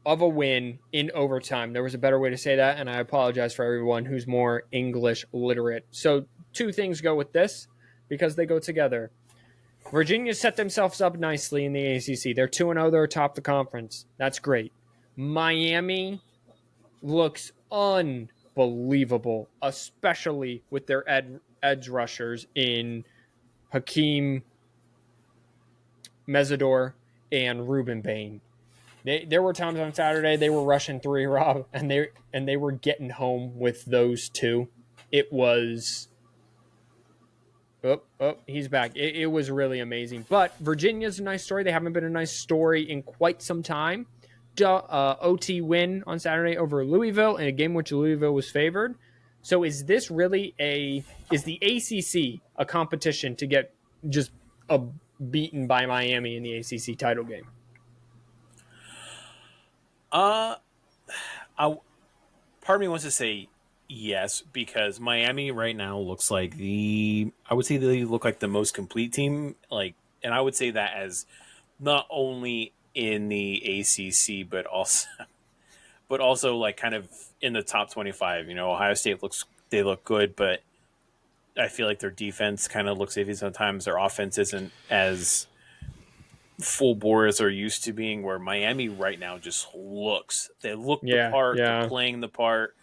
of a win in overtime. There was a better way to say that, and I apologize for everyone who's more English literate. So 2 things go with this because they go together. Virginia set themselves up nicely in the ACC. They're 2-0. They're atop the conference. That's great. Miami looks unbelievable, especially with their edge rushers in Hakeem Mesidor and Ruben Bain. There were times on Saturday they were rushing 3, Rob, and they were getting home with those two. It was he's back. It was really amazing. But Virginia's a nice story. They haven't been a nice story in quite some time. OT win on Saturday over Louisville in a game which Louisville was favored. So is this really is the ACC a competition to get just beaten by Miami in the ACC title game? Part of me wants to say yes, because Miami right now looks like I would say they look like the most complete team. And I would say that as not only in the ACC, but also like kind of in the top 25. Ohio State they look good, but I feel like their defense kind of looks iffy sometimes. Their offense isn't as full bore as they're used to being, where Miami right now just they look the part, they're playing the part.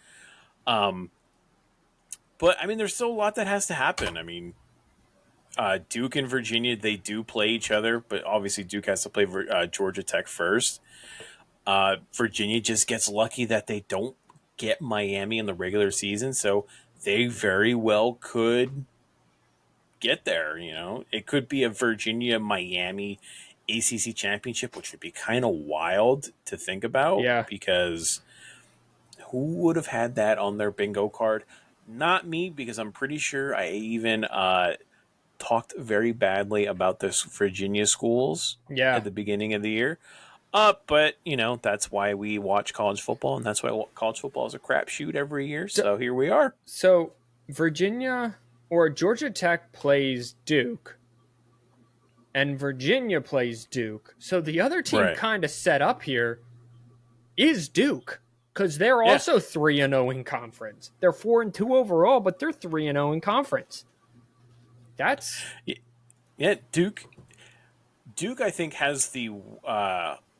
But I mean, there's still a lot that has to happen. I mean, Duke and Virginia, they do play each other, but obviously Duke has to play Georgia Tech first. Virginia just gets lucky that they don't get Miami in the regular season, so they very well could get there. It could be a Virginia-Miami ACC championship, which would be kind of wild to think about. Yeah. Because who would have had that on their bingo card? Not me, because I'm pretty sure I even talked very badly about this Virginia schools at the beginning of the year. But, that's why we watch college football, and that's why college football is a crapshoot every year. So here we are. So Virginia or Georgia Tech plays Duke, and Virginia plays Duke. So the other team kind of set up here is Duke, because they're also 3-0 in conference. They're 4-2 overall, but they're 3-0 in conference. That's Duke, I think, has the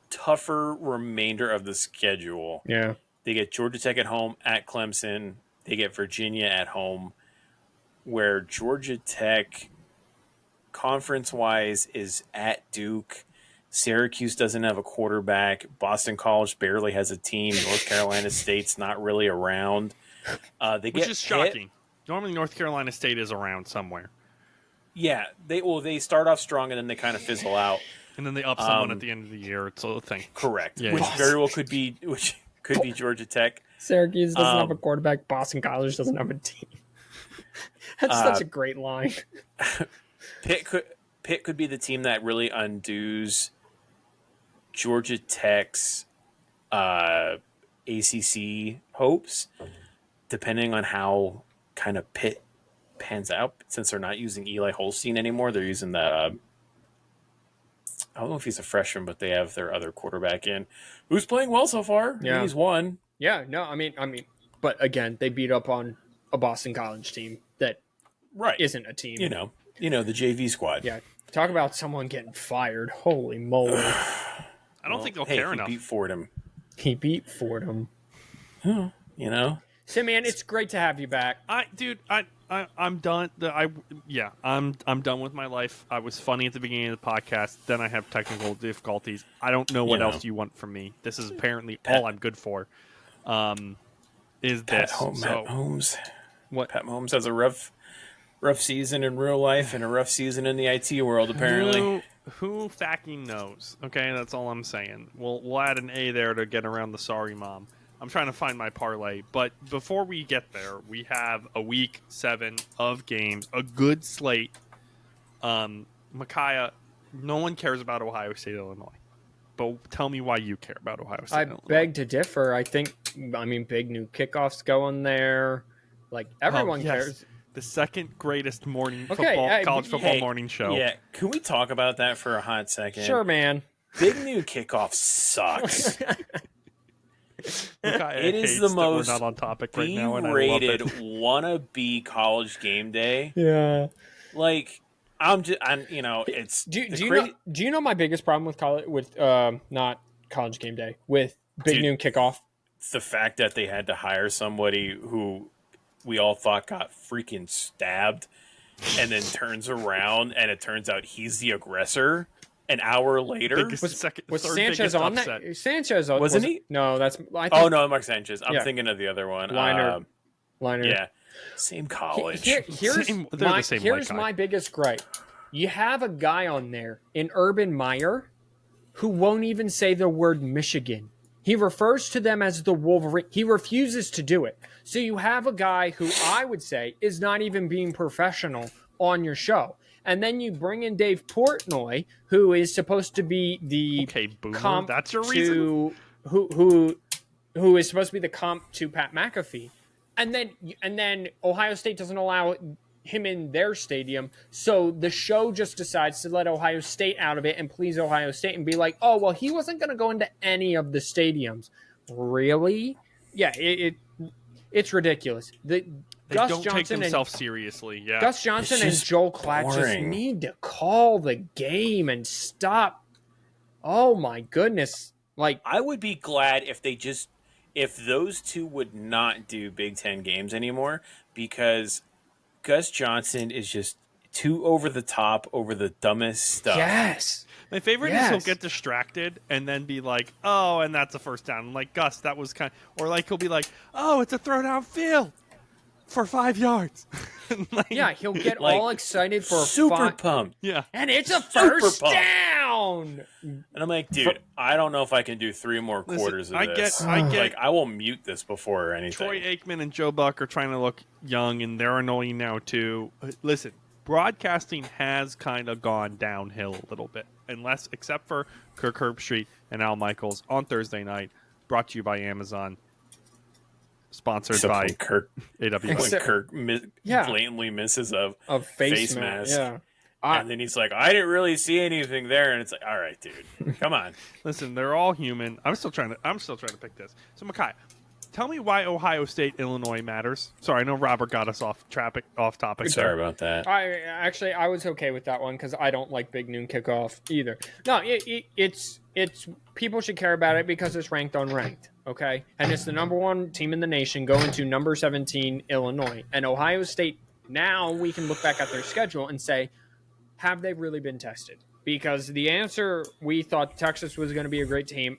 tougher remainder of the schedule. Yeah. They get Georgia Tech at home, at Clemson. They get Virginia at home, where Georgia Tech, conference-wise, is at Duke. Syracuse doesn't have a quarterback. Boston College barely has a team. North Carolina State's not really around. Which is shocking. Normally, North Carolina State is around somewhere. Yeah, they start off strong and then they kind of fizzle out, and then they up someone at the end of the year. It's a thing. Correct. Yeah, which very well could be Georgia Tech. Syracuse doesn't have a quarterback. Boston College doesn't have a team. That's such a great line. Pitt could be the team that really undoes Georgia Tech's ACC hopes, depending on how kind of Pitt pans out. Since they're not using Eli Holstein anymore, they're using the I don't know if he's a freshman, but they have their other quarterback in, who's playing well so far. Yeah. He's won. Yeah, no, I mean, but again, they beat up on a Boston College team that isn't a team. You know, the JV squad. Yeah, talk about someone getting fired. Holy moly! I don't think they'll care enough. He beat Fordham. Simeon, it's great to have you back. I'm done. I'm done with my life. I was funny at the beginning of the podcast. Then I have technical difficulties. I don't know what else you want from me. This is apparently all I'm good for. Is this Pat Holmes? What? Pat Holmes has a rough season in real life and a rough season in the IT world. Apparently, who fucking knows? Okay, that's all I'm saying. We'll add an A there to get around the sorry mom. I'm trying to find my parlay, but before we get there, we have a week 7 of games, a good slate. Micaiah, no one cares about Ohio State, Illinois, but tell me why you care about Ohio State, Illinois. I beg to differ. Big new kickoffs going there. Like, everyone cares. The second greatest college football morning show. Yeah, can we talk about that for a hot second? Sure, man. Big new kickoff sucks. It is the most we're not on topic right now, and rated I love it. wannabe college game day. Yeah, like it's. Do you know my biggest problem with not college game day with big noon kickoff? the fact that they had to hire somebody who we all thought got freaking stabbed and then turns around and it turns out he's the aggressor an hour later. Was Was Sanchez on that? Sanchez Wasn't he? No, that's. I think, Oh no, Mark Sanchez. I'm Yeah. thinking of the other one. Liner. Yeah, same college. Here's They're the same here's white guy. my biggest gripe. You have a guy on there in Urban Meyer who won't even say the word Michigan. He refers to them as the Wolverine. He refuses to do it. So you have a guy who I would say is not even being professional on your show. And then you bring in Dave Portnoy, who is supposed to be the Boomer, comp that's your to reason. who is supposed to be the comp to Pat McAfee. And then Ohio State doesn't allow him in their stadium, so the show just decides to let Ohio State out of it and please Ohio State and be like, oh, well, he wasn't going to go into any of the stadiums. Really? Yeah, it's ridiculous. They Gus don't take Johnson themselves seriously. Yeah. Gus Johnson and just Joel Klatt just boring. need to call the game and stop. Oh my goodness! Like, I would be glad if those two would not do Big Ten games anymore, because Gus Johnson is just too over the top, over the dumbest stuff. yes, My favorite is Yes. he'll get distracted and then be like, "Oh, and that's a first down." I'm like, Gus, that was or like he'll be like, "Oh, it's a throw down field for 5 yards." Like, yeah, he'll get Like, all excited for super pumped. yeah. and it's a Super first pumped. down. And I'm like, dude, I don't know if I can do 3 more Listen, quarters of I this. get- like, I will mute this before anything. Troy Aikman and Joe Buck are trying to look young, and they're annoying now too. Listen, broadcasting has kind of gone downhill a little bit, except for Kirk Herbstreit and Al Michaels on Thursday night. Brought to you by Amazon, sponsored Except by when Kirk, AWS. when Except- Kirk Yeah. blatantly misses a Face face mask. mask. Yeah. and then he's like, I didn't really see anything there. And it's like, all right, dude, come on. Listen, they're all human. I'm still trying to pick this. So, Makai, tell me why Ohio State Illinois matters. Sorry, I know Robert got us off topic. Sorry about that. I was okay with that one because I don't like Big Noon Kickoff either. No, it's people should care about it because it's ranked unranked, okay? And it's the number 1 team in the nation going to number 17 Illinois, and Ohio State. Now we can look back at their schedule and say, have they really been tested? Because the answer, we thought Texas was going to be a great team.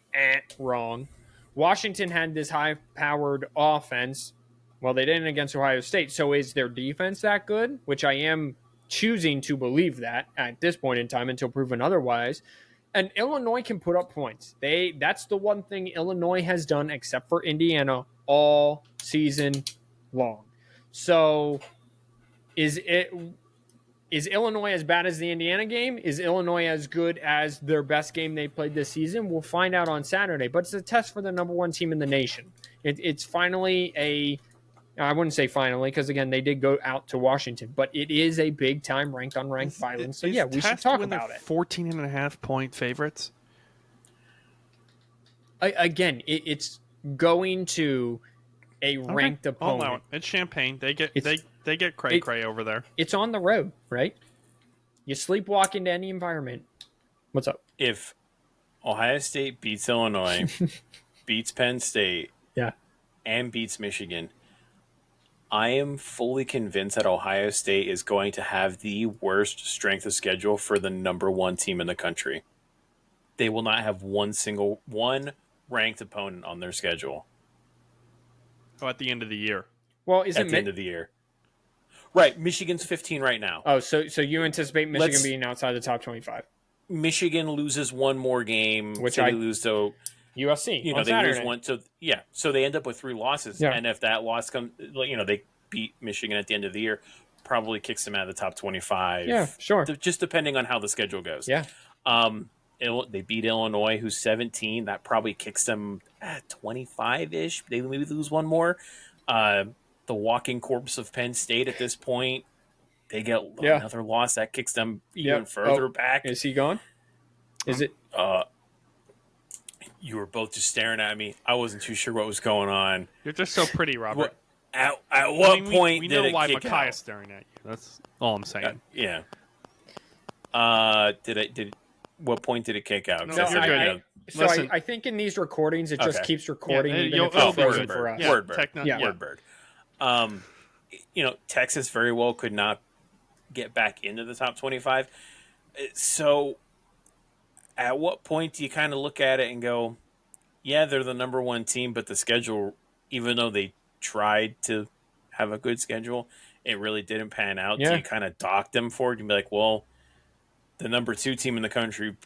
Wrong. Washington had this high-powered offense. Well, they didn't against Ohio State. So is their defense that good? Which I am choosing to believe that at this point in time until proven otherwise. And Illinois can put up points. That's the one thing Illinois has done, except for Indiana, all season long. So is Illinois as bad as the Indiana game? Is Illinois as good as their best game they played this season? We'll find out on Saturday. But it's a test for the number 1 team in the nation. It's finally I wouldn't say finally, because again, they did go out to Washington. But it is a big-time ranked-unranked violence. So yeah, we should talk about it. 14.5-point favorites. Again, it's going to a ranked opponent. I'll allow it. It's Champaign. They get cray over there. It's on the road, right? You sleepwalk into any environment. What's up? If Ohio State beats Illinois, beats Penn State, Yeah. and beats Michigan, I am fully convinced that Ohio State is going to have the worst strength of schedule for the number 1 team in the country. They will not have one ranked opponent on their schedule. Oh, at the end of the year. Well, is at it the end of the year. Right, Michigan's 15 right now. Oh, so you anticipate Michigan being outside the top 25? Michigan loses one more game, Which they lose to USC. they Saturday. lose one. So they end up with 3 losses. Yeah. And if that loss comes, they beat Michigan at the end of the year, probably kicks them out of the top 25. Yeah, sure. Just depending on how the schedule goes. Yeah. They beat Illinois, who's 17. That probably kicks them at 25-ish. They maybe lose one more. The walking corpse of Penn State at this point, they get another loss. That kicks them even further back. Is he gone? Is it? You were both just staring at me. I wasn't too sure what was going on. You're just so pretty, Robert. At what point we did know it why kick Makai out? is staring at you. That's all I'm saying. Yeah. What point did it kick out? No, Because you're good. So Listen. I think in these recordings, it just Okay. keeps recording Yeah, even you'll- if it's it'll be frozen Wordbird. for us. Yeah, Wordbird. Yeah. Wordbird. Texas very well could not get back into the top 25. So at what point do you kind of look at it and go, yeah, they're the number one team, but the schedule, even though they tried to have a good schedule, it really didn't pan out. Yeah. Do you kind of dock them for it and be like, well, the number 2 team in the country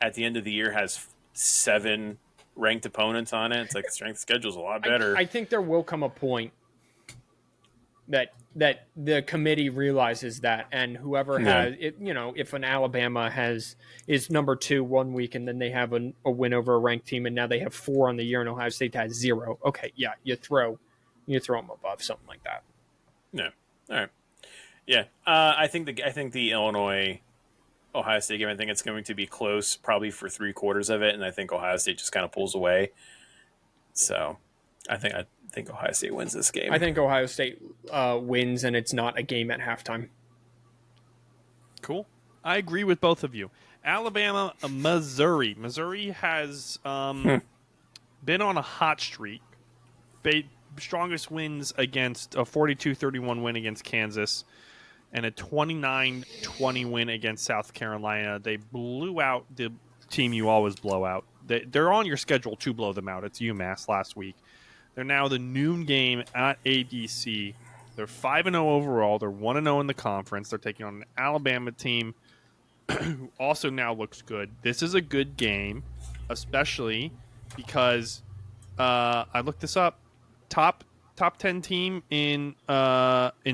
at the end of the year has 7 ranked opponents on it? It's like the strength of schedule is a lot better. I think there will come a point that the committee realizes that, and whoever has it, if an Alabama is number 2 one week and then they have a win over a ranked team and now they have 4 on the year and Ohio State has 0. Okay, yeah, you throw them above something like that. Yeah. All right. Yeah. I think the Illinois Ohio State game, I think it's going to be close probably for 3/4 of it, and I think Ohio State just kind of pulls away. So I think Ohio State wins this game. I think Ohio State wins, and it's not a game at halftime. Cool. I agree with both of you. Alabama, Missouri. Missouri has been on a hot streak. Strongest wins against a 42-31 win against Kansas and a 29-20 win against South Carolina. They blew out the team you always blow out. They're on your schedule to blow them out. It's UMass last week. They're now the noon game at ADC. They're 5-0 overall. They're 1-0 in the conference. They're taking on an Alabama team who also now looks good. This is a good game, especially because I looked this up. Top 10 team in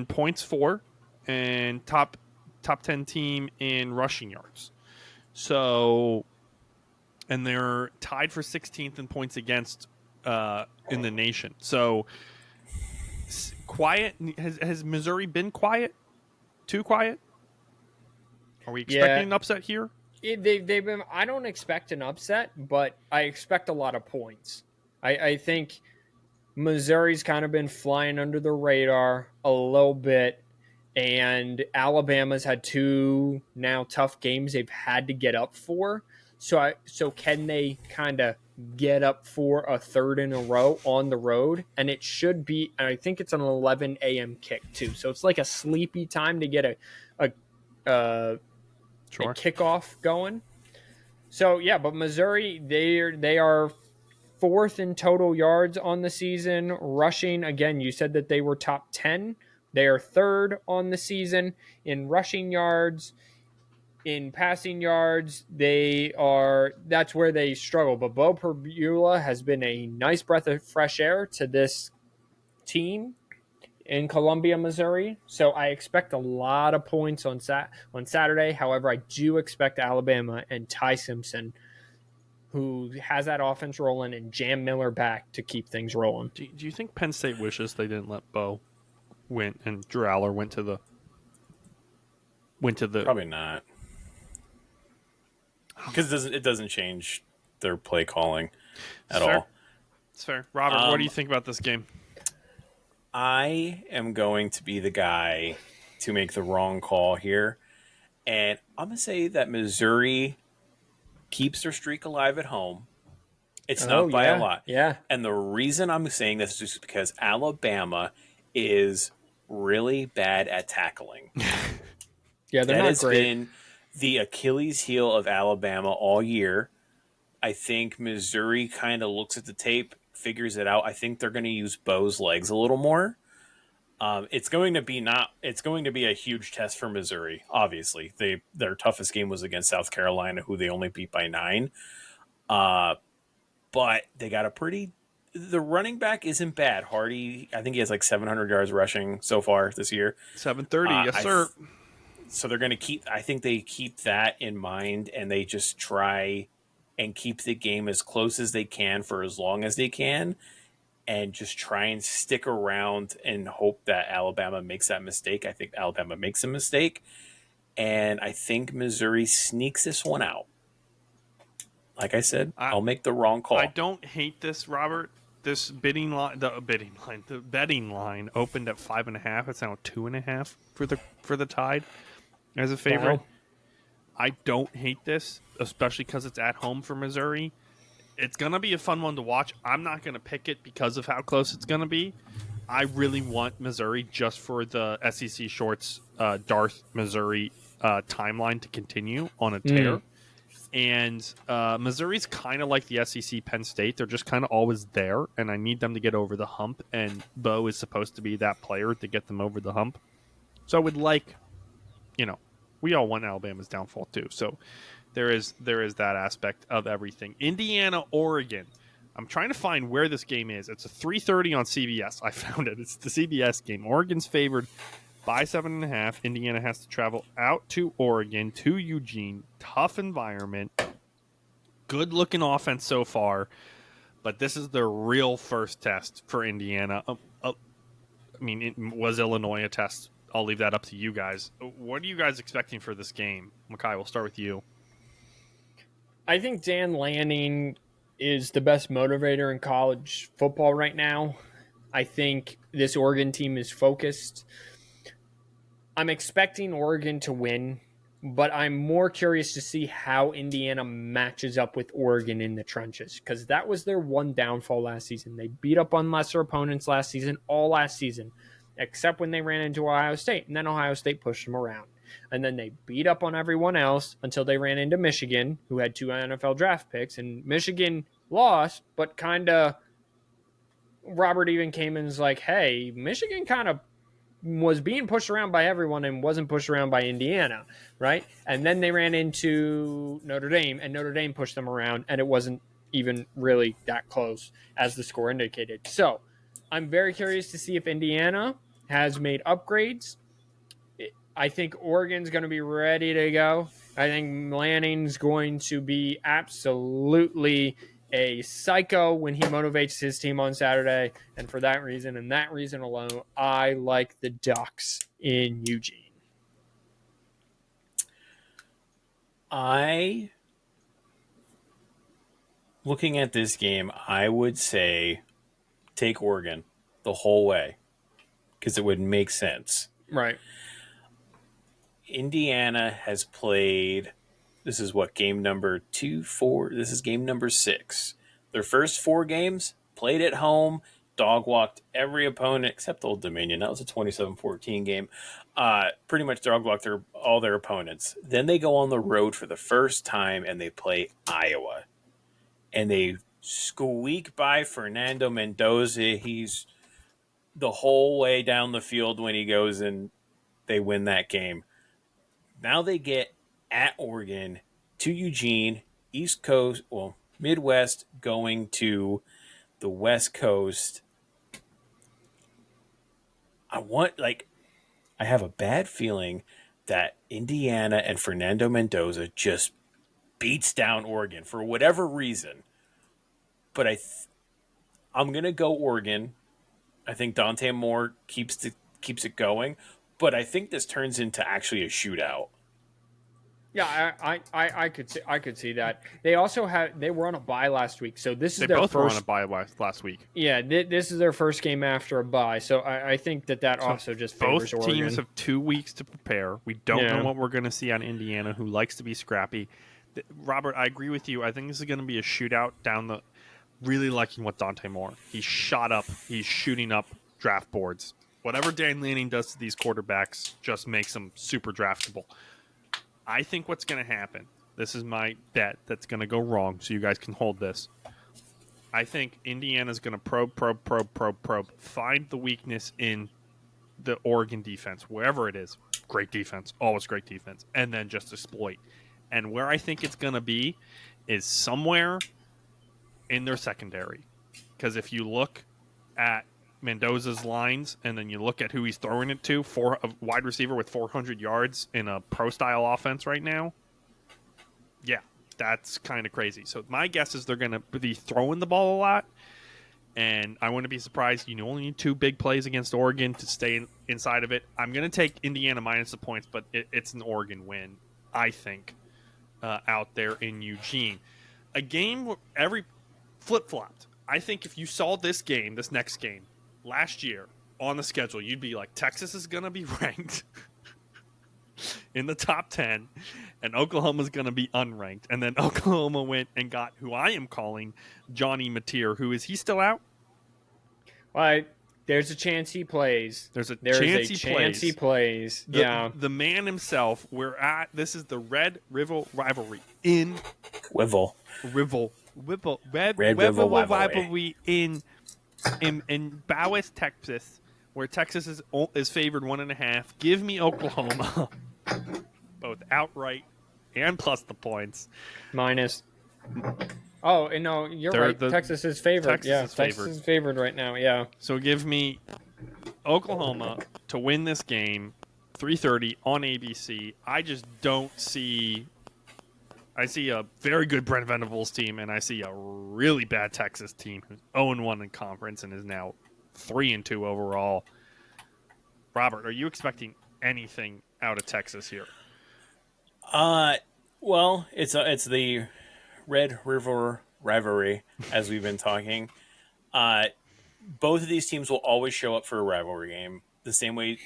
points for, and top 10 team in rushing yards. So, and they're tied for 16th in points against in the nation. So, quiet. Has Missouri been quiet? Too quiet? Are we expecting an upset here? They've been. I don't expect an upset, but I expect a lot of points. I think Missouri's kind of been flying under the radar a little bit, and Alabama's had 2 now tough games they've had to get up for. So can they kind of get up for a 3rd in a row on the road? And it should be, I think it's an 11 a.m. kick too. So it's like a sleepy time to get a kickoff going. So yeah, but Missouri, they are 4th in total yards on the season. Rushing, again, you said that they were top 10. They are 3rd on the season in rushing yards. In passing yards, that's where they struggle. But Bo Perbula has been a nice breath of fresh air to this team in Columbia, Missouri. So I expect a lot of points on Saturday. However, I do expect Alabama and Ty Simpson, who has that offense rolling, and Jam Miller back to keep things rolling. Do you think Penn State wishes they didn't let Bo win and Drew Aller went to the Probably not, because it doesn't change their play calling at all. It's fair. Robert, what do you think about this game? I am going to be the guy to make the wrong call here, and I'm going to say that Missouri keeps their streak alive at home. It's not by a lot. Yeah. And the reason I'm saying this is just because Alabama is really bad at tackling. Yeah, they're that not has great. been the Achilles heel of Alabama all year. I think Missouri kind of looks at the tape, figures it out. I think they're going to use Bo's legs a little more. It's going to be a huge test for Missouri. Obviously, their toughest game was against South Carolina, who they only beat by 9. But they got the running back isn't bad. Hardy, I think he has like 700 yards rushing so far this year. 730, yes, sir. So they're going to I think they keep that in mind, and they just try and keep the game as close as they can for as long as they can, and just try and stick around and hope that Alabama makes that mistake. I think Alabama makes a mistake, and I think Missouri sneaks this one out. Like I said, I'll make the wrong call. I don't hate this, Robert. This betting line opened at 5.5. It's now 2.5 for the Tide as a favorite. Wow. I don't hate this, especially because it's at home for Missouri. It's going to be a fun one to watch. I'm not going to pick it because of how close it's going to be. I really want Missouri just for the SEC Shorts Darth Missouri timeline to continue on a tear. And Missouri's kind of like the SEC Penn State. They're just kind of always there, and I need them to get over the hump, and Bo is supposed to be that player to get them over the hump. So I would like, we all want Alabama's downfall too. So there is that aspect of everything. Indiana, Oregon. I'm trying to find where this game is. It's a 3:30 on CBS. I found it. It's the CBS game. Oregon's favored by 7.5. Indiana has to travel out to Oregon, to Eugene. Tough environment. Good looking offense so far, but this is their real first test for Indiana. It was Illinois a test? I'll leave that up to you guys. What are you guys expecting for this game? Makai, we'll start with you. I think Dan Lanning is the best motivator in college football right now. I think this Oregon team is focused. I'm expecting Oregon to win, but I'm more curious to see how Indiana matches up with Oregon in the trenches, because that was their one downfall last season. They beat up on lesser opponents last season, except when they ran into Ohio State, and then Ohio State pushed them around. And then they beat up on everyone else until they ran into Michigan, who had 2 NFL draft picks, and Michigan lost, but kind of Robert even came in and was like, hey, Michigan kind of was being pushed around by everyone and wasn't pushed around by Indiana, right? And then they ran into Notre Dame, and Notre Dame pushed them around, and it wasn't even really that close as the score indicated. So I'm very curious to see if Indiana has made upgrades. I think Oregon's going to be ready to go. I think Lanning's going to be absolutely a psycho when he motivates his team on Saturday. And for that reason and that reason alone, I like the Ducks in Eugene. Looking at this game, I would say take Oregon the whole way because it would make sense. Right. Indiana has played, this is what, game number 2, 4, this is game number 6. Their first 4 games, played at home, dog walked every opponent except Old Dominion. That was a 27-14 game. Pretty much dog walked all their opponents. Then they go on the road for the first time and they play Iowa. And they squeak by Fernando Mendoza. He's the whole way down the field when he goes, and they win that game. Now they get at Oregon, to Eugene, East Coast, Midwest, going to the West Coast. I have a bad feeling that Indiana and Fernando Mendoza just beats down Oregon for whatever reason. But I'm going to go Oregon. I think Dante Moore keeps it going. But I think this turns into actually a shootout. Yeah, I could see that. They also they were on a bye last week, so this is their first. They both were on a bye last week. Yeah, this is their first game after a bye, so I think that also just favors both Oregon. teams have 2 weeks to prepare. We don't know what we're going to see on Indiana, who likes to be scrappy. Robert, I agree with you. I think this is going to be a shootout down the. Really liking what Dante Moore. He's shot up. He's shooting up draft boards. Whatever Dan Lanning does to these quarterbacks just makes them super draftable. I think what's going to happen, this is my bet that's going to go wrong, so you guys can hold this. I think Indiana's going to probe, find the weakness in the Oregon defense, wherever it is. Great defense, always great defense, and then just exploit. And where I think it's going to be is somewhere in their secondary. Because if you look at Mendoza's lines and then you look at who he's throwing it to, a wide receiver with 400 yards in a pro-style offense right now, yeah, that's kind of crazy. So my guess is they're going to be throwing the ball a lot, and I wouldn't be surprised. You only need 2 big plays against Oregon to stay inside of it. I'm going to take Indiana minus the points, but it's an Oregon win, I think, out there in Eugene. A game where every flip-flopped. I think if you saw this next game, last year on the schedule, you'd be like, Texas is going to be ranked. in the top 10, and Oklahoma's going to be unranked. And then Oklahoma went and got who I am calling Johnny Mateer. Who is he still out? Well, there's a chance he plays. There's a chance he plays. Yeah. The man himself. This is the Red River Rivalry in Red River Rivalry in Bowes, Texas, where Texas is favored 1.5. Give me Oklahoma, both outright and plus the points. Oh, no, you're right. Texas is favored. Texas is favored right now. Yeah. So give me Oklahoma to win this game, 3:30 on ABC. I just don't see. I see a very good Brent Venables team, and I see a really bad Texas team who's 0-1 in conference and is now 3-2 overall. Robert, are you expecting anything out of Texas here? Well, it's the Red River Rivalry, as we've been talking. Both of these teams will always show up for a rivalry game the same way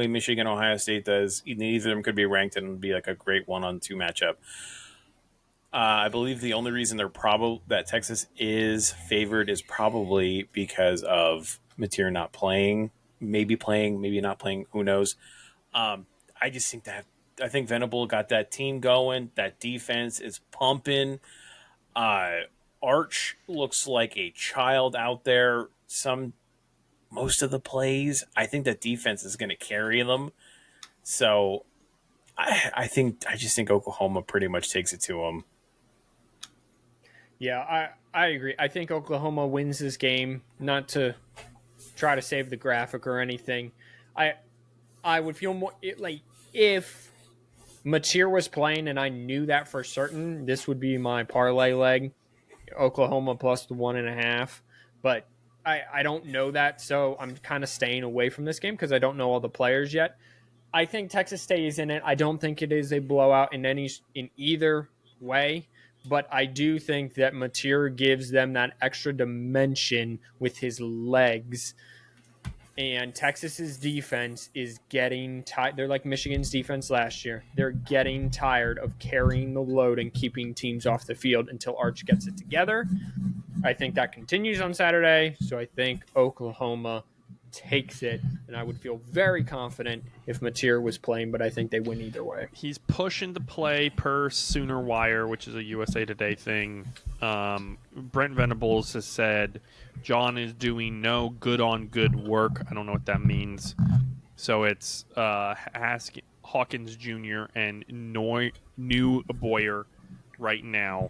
Michigan Ohio State does. Neither of them could be ranked and be like a great 1-on-2 matchup. I believe the only reason that Texas is favored is probably because of Mateer not playing, maybe not playing. Who knows? I think Venable got that team going. That defense is pumping. Arch looks like a child out there. Most of the plays, I think that defense is going to carry them. So I just think Oklahoma pretty much takes it to them. Yeah, I agree. I think Oklahoma wins this game, not to try to save the graphic or anything. I would feel more like if Mateer was playing and I knew that for certain, this would be my parlay leg, Oklahoma plus the 1.5. But I don't know that, so I'm kind of staying away from this game because I don't know all the players yet. I think Texas stays in it. I don't think it is a blowout in either way, but I do think that Mateer gives them that extra dimension with his legs. And Texas's defense is getting tired. They're like Michigan's defense last year. They're getting tired of carrying the load and keeping teams off the field until Arch gets it together. I think that continues on Saturday, so I think Oklahoma takes it, and I would feel very confident if Mateer was playing, but I think they win either way. He's pushing to play per Sooner Wire, which is a USA Today thing. Brent Venables has said John is doing no good-on-good work. I don't know what that means. So it's Hawkins Jr. and New Boyer right now.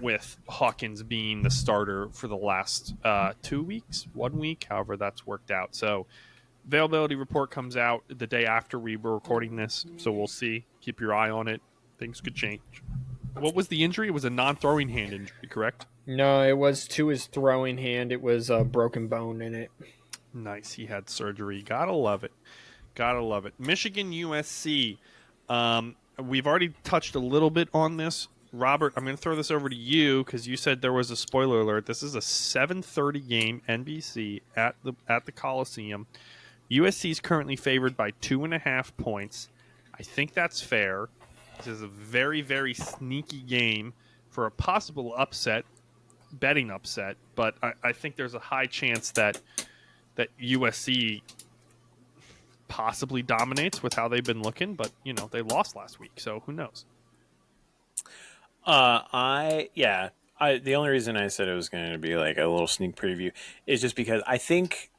With Hawkins being the starter for the last 2 weeks, 1 week, however that's worked out. So availability report comes out the day after we were recording this, so we'll see. Keep your eye on it. Things could change. What was the injury? It was a non-throwing hand injury, correct? No, it was to his throwing hand. It was a broken bone in it. Nice. He had surgery. Gotta love it. Michigan USC. We've already touched a little bit on this. Robert, I'm going to throw this over to you because you said there was a spoiler alert. This is a 7:30 game, NBC at the Coliseum. USC is currently favored by 2.5 points. I think that's fair. This is a very, very sneaky game for a possible betting upset. But I think there's a high chance that USC possibly dominates with how they've been looking. But they lost last week, so who knows? The only reason I said it was going to be like a little sneak preview is just because I think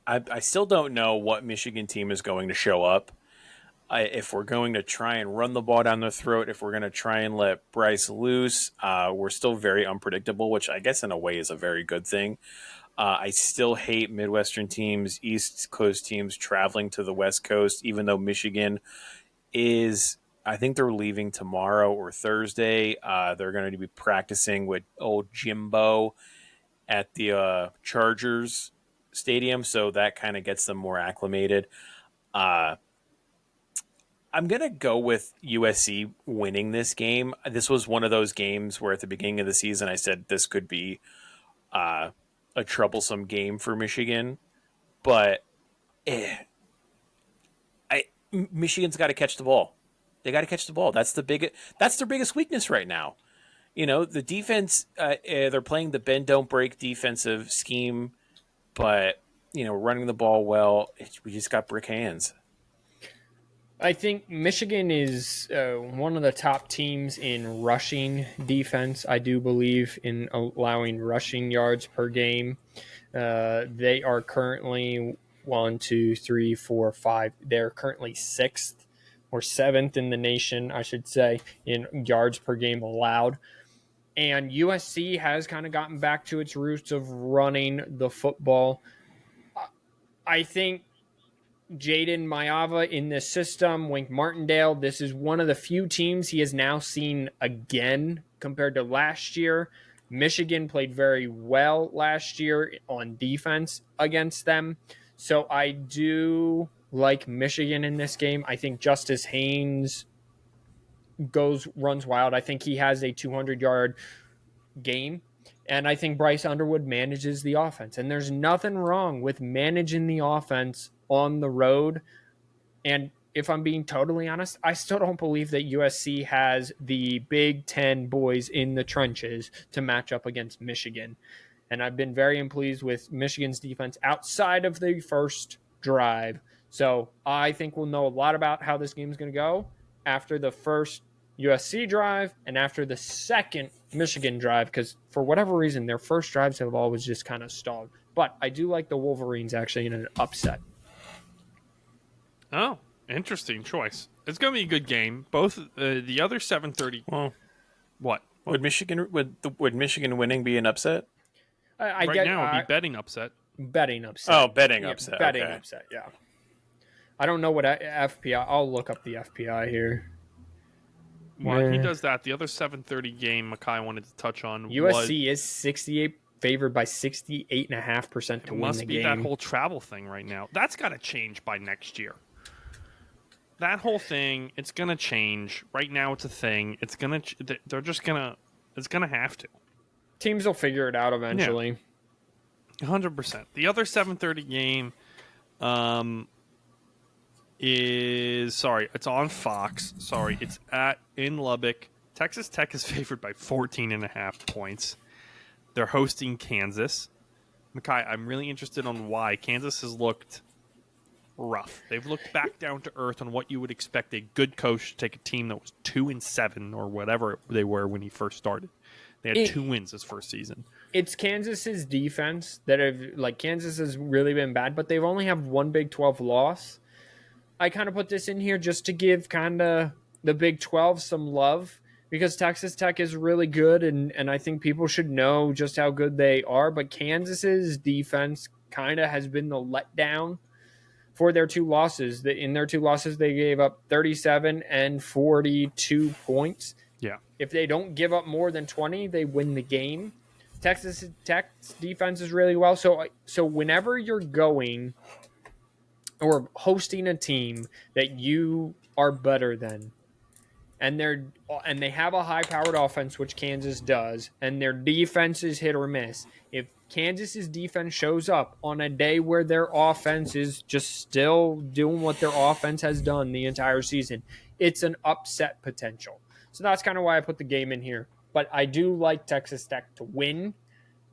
I still don't know what Michigan team is going to show up. If we're going to try and run the ball down their throat, if we're going to try and let Bryce loose, we're still very unpredictable, which I guess in a way is a very good thing. I still hate Midwestern teams, East Coast teams traveling to the West Coast, even though Michigan is... I think they're leaving tomorrow or Thursday. They're going to be practicing with old Jimbo at the Chargers Stadium, so that kind of gets them more acclimated. I'm going to go with USC winning this game. This was one of those games where at the beginning of the season I said this could be a troublesome game for Michigan, but Michigan's got to catch the ball. They got to catch the ball. That's their biggest weakness right now. The defense, they're playing the bend don't break defensive scheme, but running the ball well. We just got brick hands. I think Michigan is one of the top teams in rushing defense. I do believe in allowing rushing yards per game. They are currently 1, 2, 3, 4, 5. They're currently 6th or 7th in the nation, I should say, in yards per game allowed. And USC has kind of gotten back to its roots of running the football. I think Jaden Mayava in this system, Wink Martindale, this is one of the few teams he has now seen again compared to last year. Michigan played very well last year on defense against them. So I do like Michigan in this game. I think Justice Haynes runs wild. I think he has a 200-yard game. And I think Bryce Underwood manages the offense. And there's nothing wrong with managing the offense on the road. And if I'm being totally honest, I still don't believe that USC has the Big Ten boys in the trenches to match up against Michigan. And I've been very pleased with Michigan's defense outside of the first drive. So I think we'll know a lot about how this game is going to go after the first USC drive and after the second Michigan drive, because for whatever reason, their first drives have always just kind of stalled. But I do like the Wolverines actually in an upset. Oh, interesting choice. It's going to be a good game. Both the other 7:30. Well, what would Michigan winning be an upset? Right now it'd be betting upset. Betting upset. Oh, betting upset. Betting okay. upset. Yeah. I don't know what FPI. I'll look up the FPI here. While he does that, the other 7:30 game Makai wanted to touch on USC is 68 favored by 68.5% to win the game. Must be that whole travel thing right now. That's got to change by next year. That whole thing, it's going to change. Right now it's a thing. It's going to they're just going to it's going to have to. Teams will figure it out eventually. Yeah. 100%. The other 7:30 game it's on Fox. It's in Lubbock. Texas Tech is favored by 14.5 points. They're hosting Kansas. Makai, I'm really interested on why Kansas has looked rough. They've looked back down to earth on what you would expect a good coach to take a team that was 2-7 or whatever they were when he first started. They had 2 wins this first season. It's Kansas's defense Kansas has really been bad, but they've only have one Big 12 loss. I kind of put this in here just to give kind of the Big 12 some love because Texas Tech is really good, and I think people should know just how good they are. But Kansas's defense kind of has been the letdown for their 2 losses. In their 2 losses, they gave up 37 and 42 points. Yeah. If they don't give up more than 20, they win the game. Texas Tech's defense is really well. So whenever you're going or hosting a team that you are better than, and they have a high-powered offense, which Kansas does, and their defense is hit or miss. If Kansas's defense shows up on a day where their offense is just still doing what their offense has done the entire season, it's an upset potential. So that's kind of why I put the game in here. But I do like Texas Tech to win.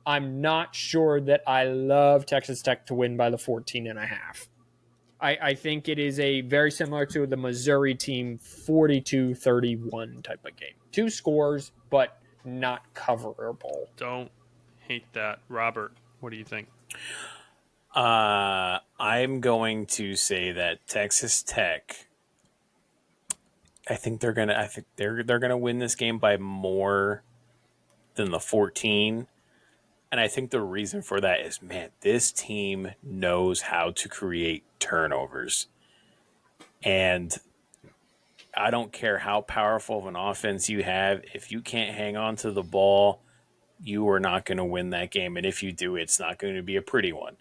I'm not sure that I love Texas Tech to win by the 14.5. I think it is a very similar to the Missouri team 42-31 type of game. 2 scores, but not coverable. Don't hate that. Robert, what do you think? I'm going to say that Texas Tech, I think they're gonna win this game by more than the 14. And I think the reason for that is, man, this team knows how to create turnovers. And I don't care how powerful of an offense you have. If you can't hang on to the ball, you are not going to win that game. And if you do, it's not going to be a pretty one.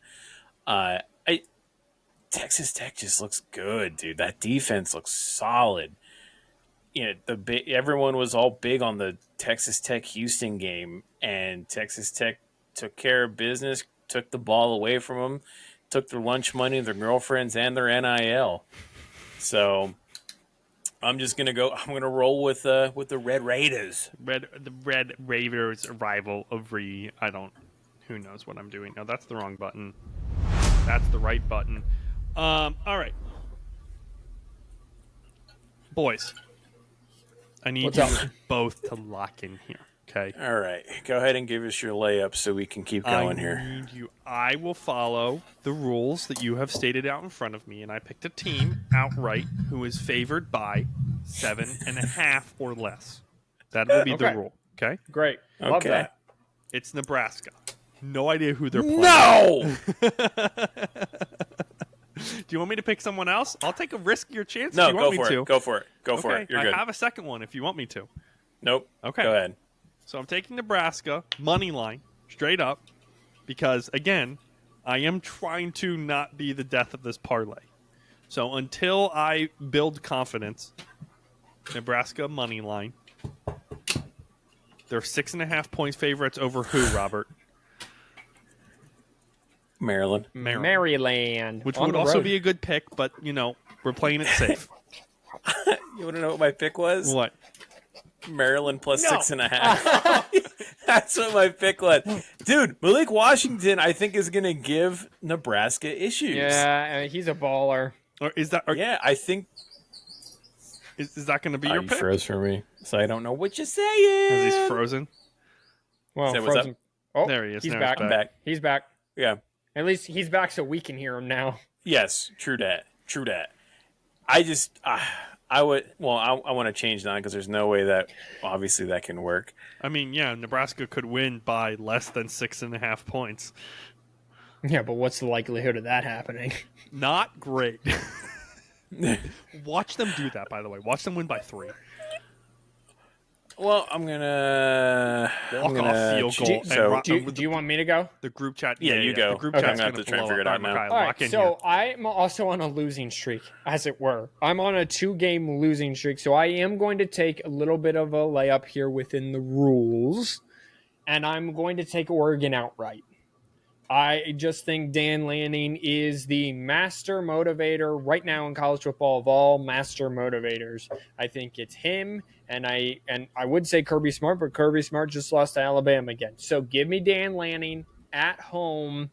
Texas Tech just looks good, dude. That defense looks solid. Everyone was all big on the Texas Tech Houston game, and Texas Tech took care of business, took the ball away from them, took their lunch money, their girlfriends, and their NIL. So I'm just gonna go. I'm gonna roll with the Red Raiders. The Red Raiders rivalry. I don't. Who knows what I'm doing? No, that's the wrong button. That's the right button. All right, boys. I need What's you up? both to lock in here. Okay. All right, go ahead and give us your layup so we can keep going here. Need you. I will follow the rules that you have stated out in front of me, and I picked a team outright who is favored by 7.5 or less. That will be the Okay. rule. Okay. Great. Love Okay. that. It's Nebraska. No idea who they're playing. No. Do you want me to pick someone else? I'll take a riskier chance No, if you want go me for to. it. Go for it. Go for Okay, it. You're I good. have a second one if you want me to. Nope. Okay. Go ahead. So I'm taking Nebraska, money line, straight up, because, again, I am trying to not be the death of this parlay. So until I build confidence, Nebraska, money line. They're 6.5 points favorites over who, Robert? Maryland. Maryland. Which On would the also road. be a good pick, but, we're playing it safe. You want to know what my pick was? What? Maryland plus 6.5. That's what my pick was. Dude, Malik Washington, I think, is going to give Nebraska issues. Yeah, he's a baller. Or is that? Or, Yeah, I think. Is that going to be Oh, your you pick? froze for me, so I don't know what you're saying. Because he's frozen. Well, Say what's Frozen. Oh, There he is. He's Now back. he's I'm back. He's back. Yeah. At least he's back so we can hear him now. Yes, true that. True that. I just, I would, well, I want to change that because there's no way that, obviously, that can work. I mean, yeah, Nebraska could win by less than 6.5 points. Yeah, but what's the likelihood of that happening? Not great. Watch them do that, by the way. Watch them win by 3. Well, I'm gonna Walk-off field goal. And So, rock- Do you want me to go? The group chat. Yeah, you go. The group Okay. chat's I'm gonna going have to try and figure it blow out up. now. Alright, All lock right, in so here. I'm also on a losing streak, as it were. I'm on a 2-game losing streak, so I am going to take a little bit of a layup here within the rules, and I'm going to take Oregon outright. I just think Dan Lanning is the master motivator right now in college football of all master motivators. I think it's him, and I would say Kirby Smart, but Kirby Smart just lost to Alabama again. So give me Dan Lanning at home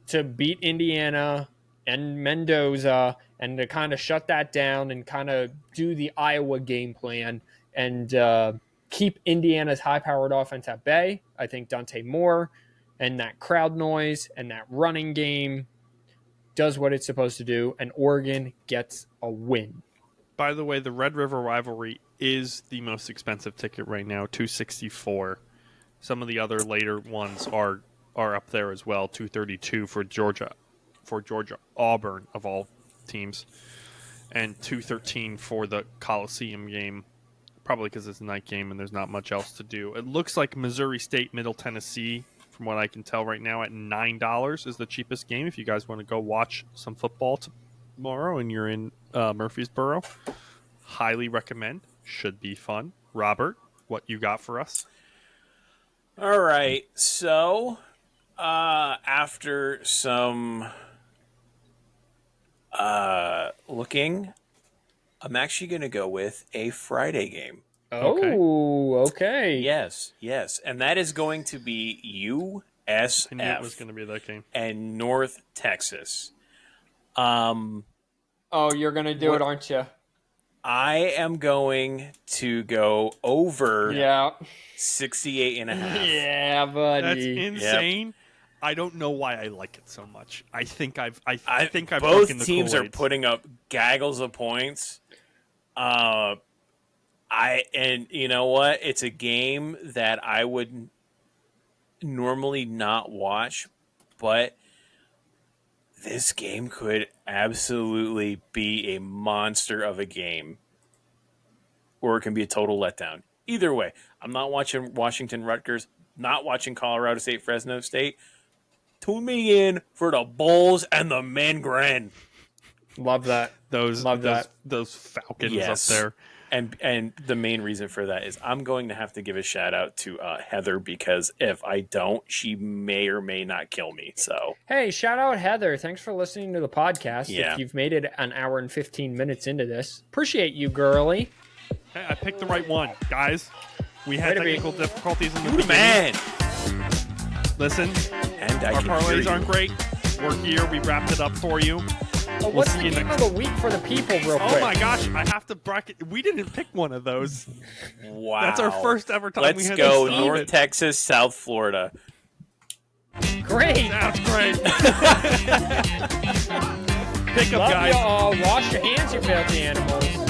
to beat Indiana and Mendoza and to kind of shut that down and kind of do the Iowa game plan and keep Indiana's high-powered offense at bay. I think Dante Moore and that crowd noise and that running game does what it's supposed to do, and Oregon gets a win. By the way, the Red River Rivalry is the most expensive ticket right now, $264. Some of the other later ones are up there as well, $232 for Georgia, Auburn of all teams, and $213 for the Coliseum game. Probably because it's a night game and there's not much else to do. It looks like Missouri State, Middle Tennessee, from what I can tell right now, at $9 is the cheapest game. If you guys want to go watch some football tomorrow and you're in Murfreesboro, highly recommend. Should be fun. Robert, what you got for us? all right. So, after some looking, I'm actually going to go with a Friday game. Oh, okay. Yes, and that is going to be I knew it was USF going to be that game. and North Texas. Oh, you're going to do it, aren't you? I am going to go over Yeah. 68.5. Yeah, buddy. That's insane. I don't know why I like it so much. I think I've Both broken the teams are Kool-Aids. putting up gaggles of points. And you know what? It's a game that I would normally not watch, but this game could absolutely be a monster of a game, or it can be a total letdown. Either way, I'm not watching Washington Rutgers, not watching Colorado State Fresno State. Tune me in for the Bulls and the Men Gren. Love that. those Love that. those Falcons Yes. up there. And the main reason for that is I'm going to have to give a shout out to Heather, because if I don't, she may or may not kill me. So Hey, shout out Heather. Thanks for listening to the podcast. Yeah. If you've made it an hour and 15 minutes into this, appreciate you, girly. Hey, I picked the right one, guys. We had Way to be. technical difficulties in the Dude, beginning. man, Listen, and I our can hear parlays you. aren't great. We're here. We wrapped it up for you. Oh, what's see the you game next of the week for the people, real quick? Oh my gosh, I have to bracket. We didn't pick one of those. Wow, That's our first ever time we Let's had go this North even. Texas, South Florida. Great. That's great. Pick up, Love guys. you all. Wash your hands, you filthy animals.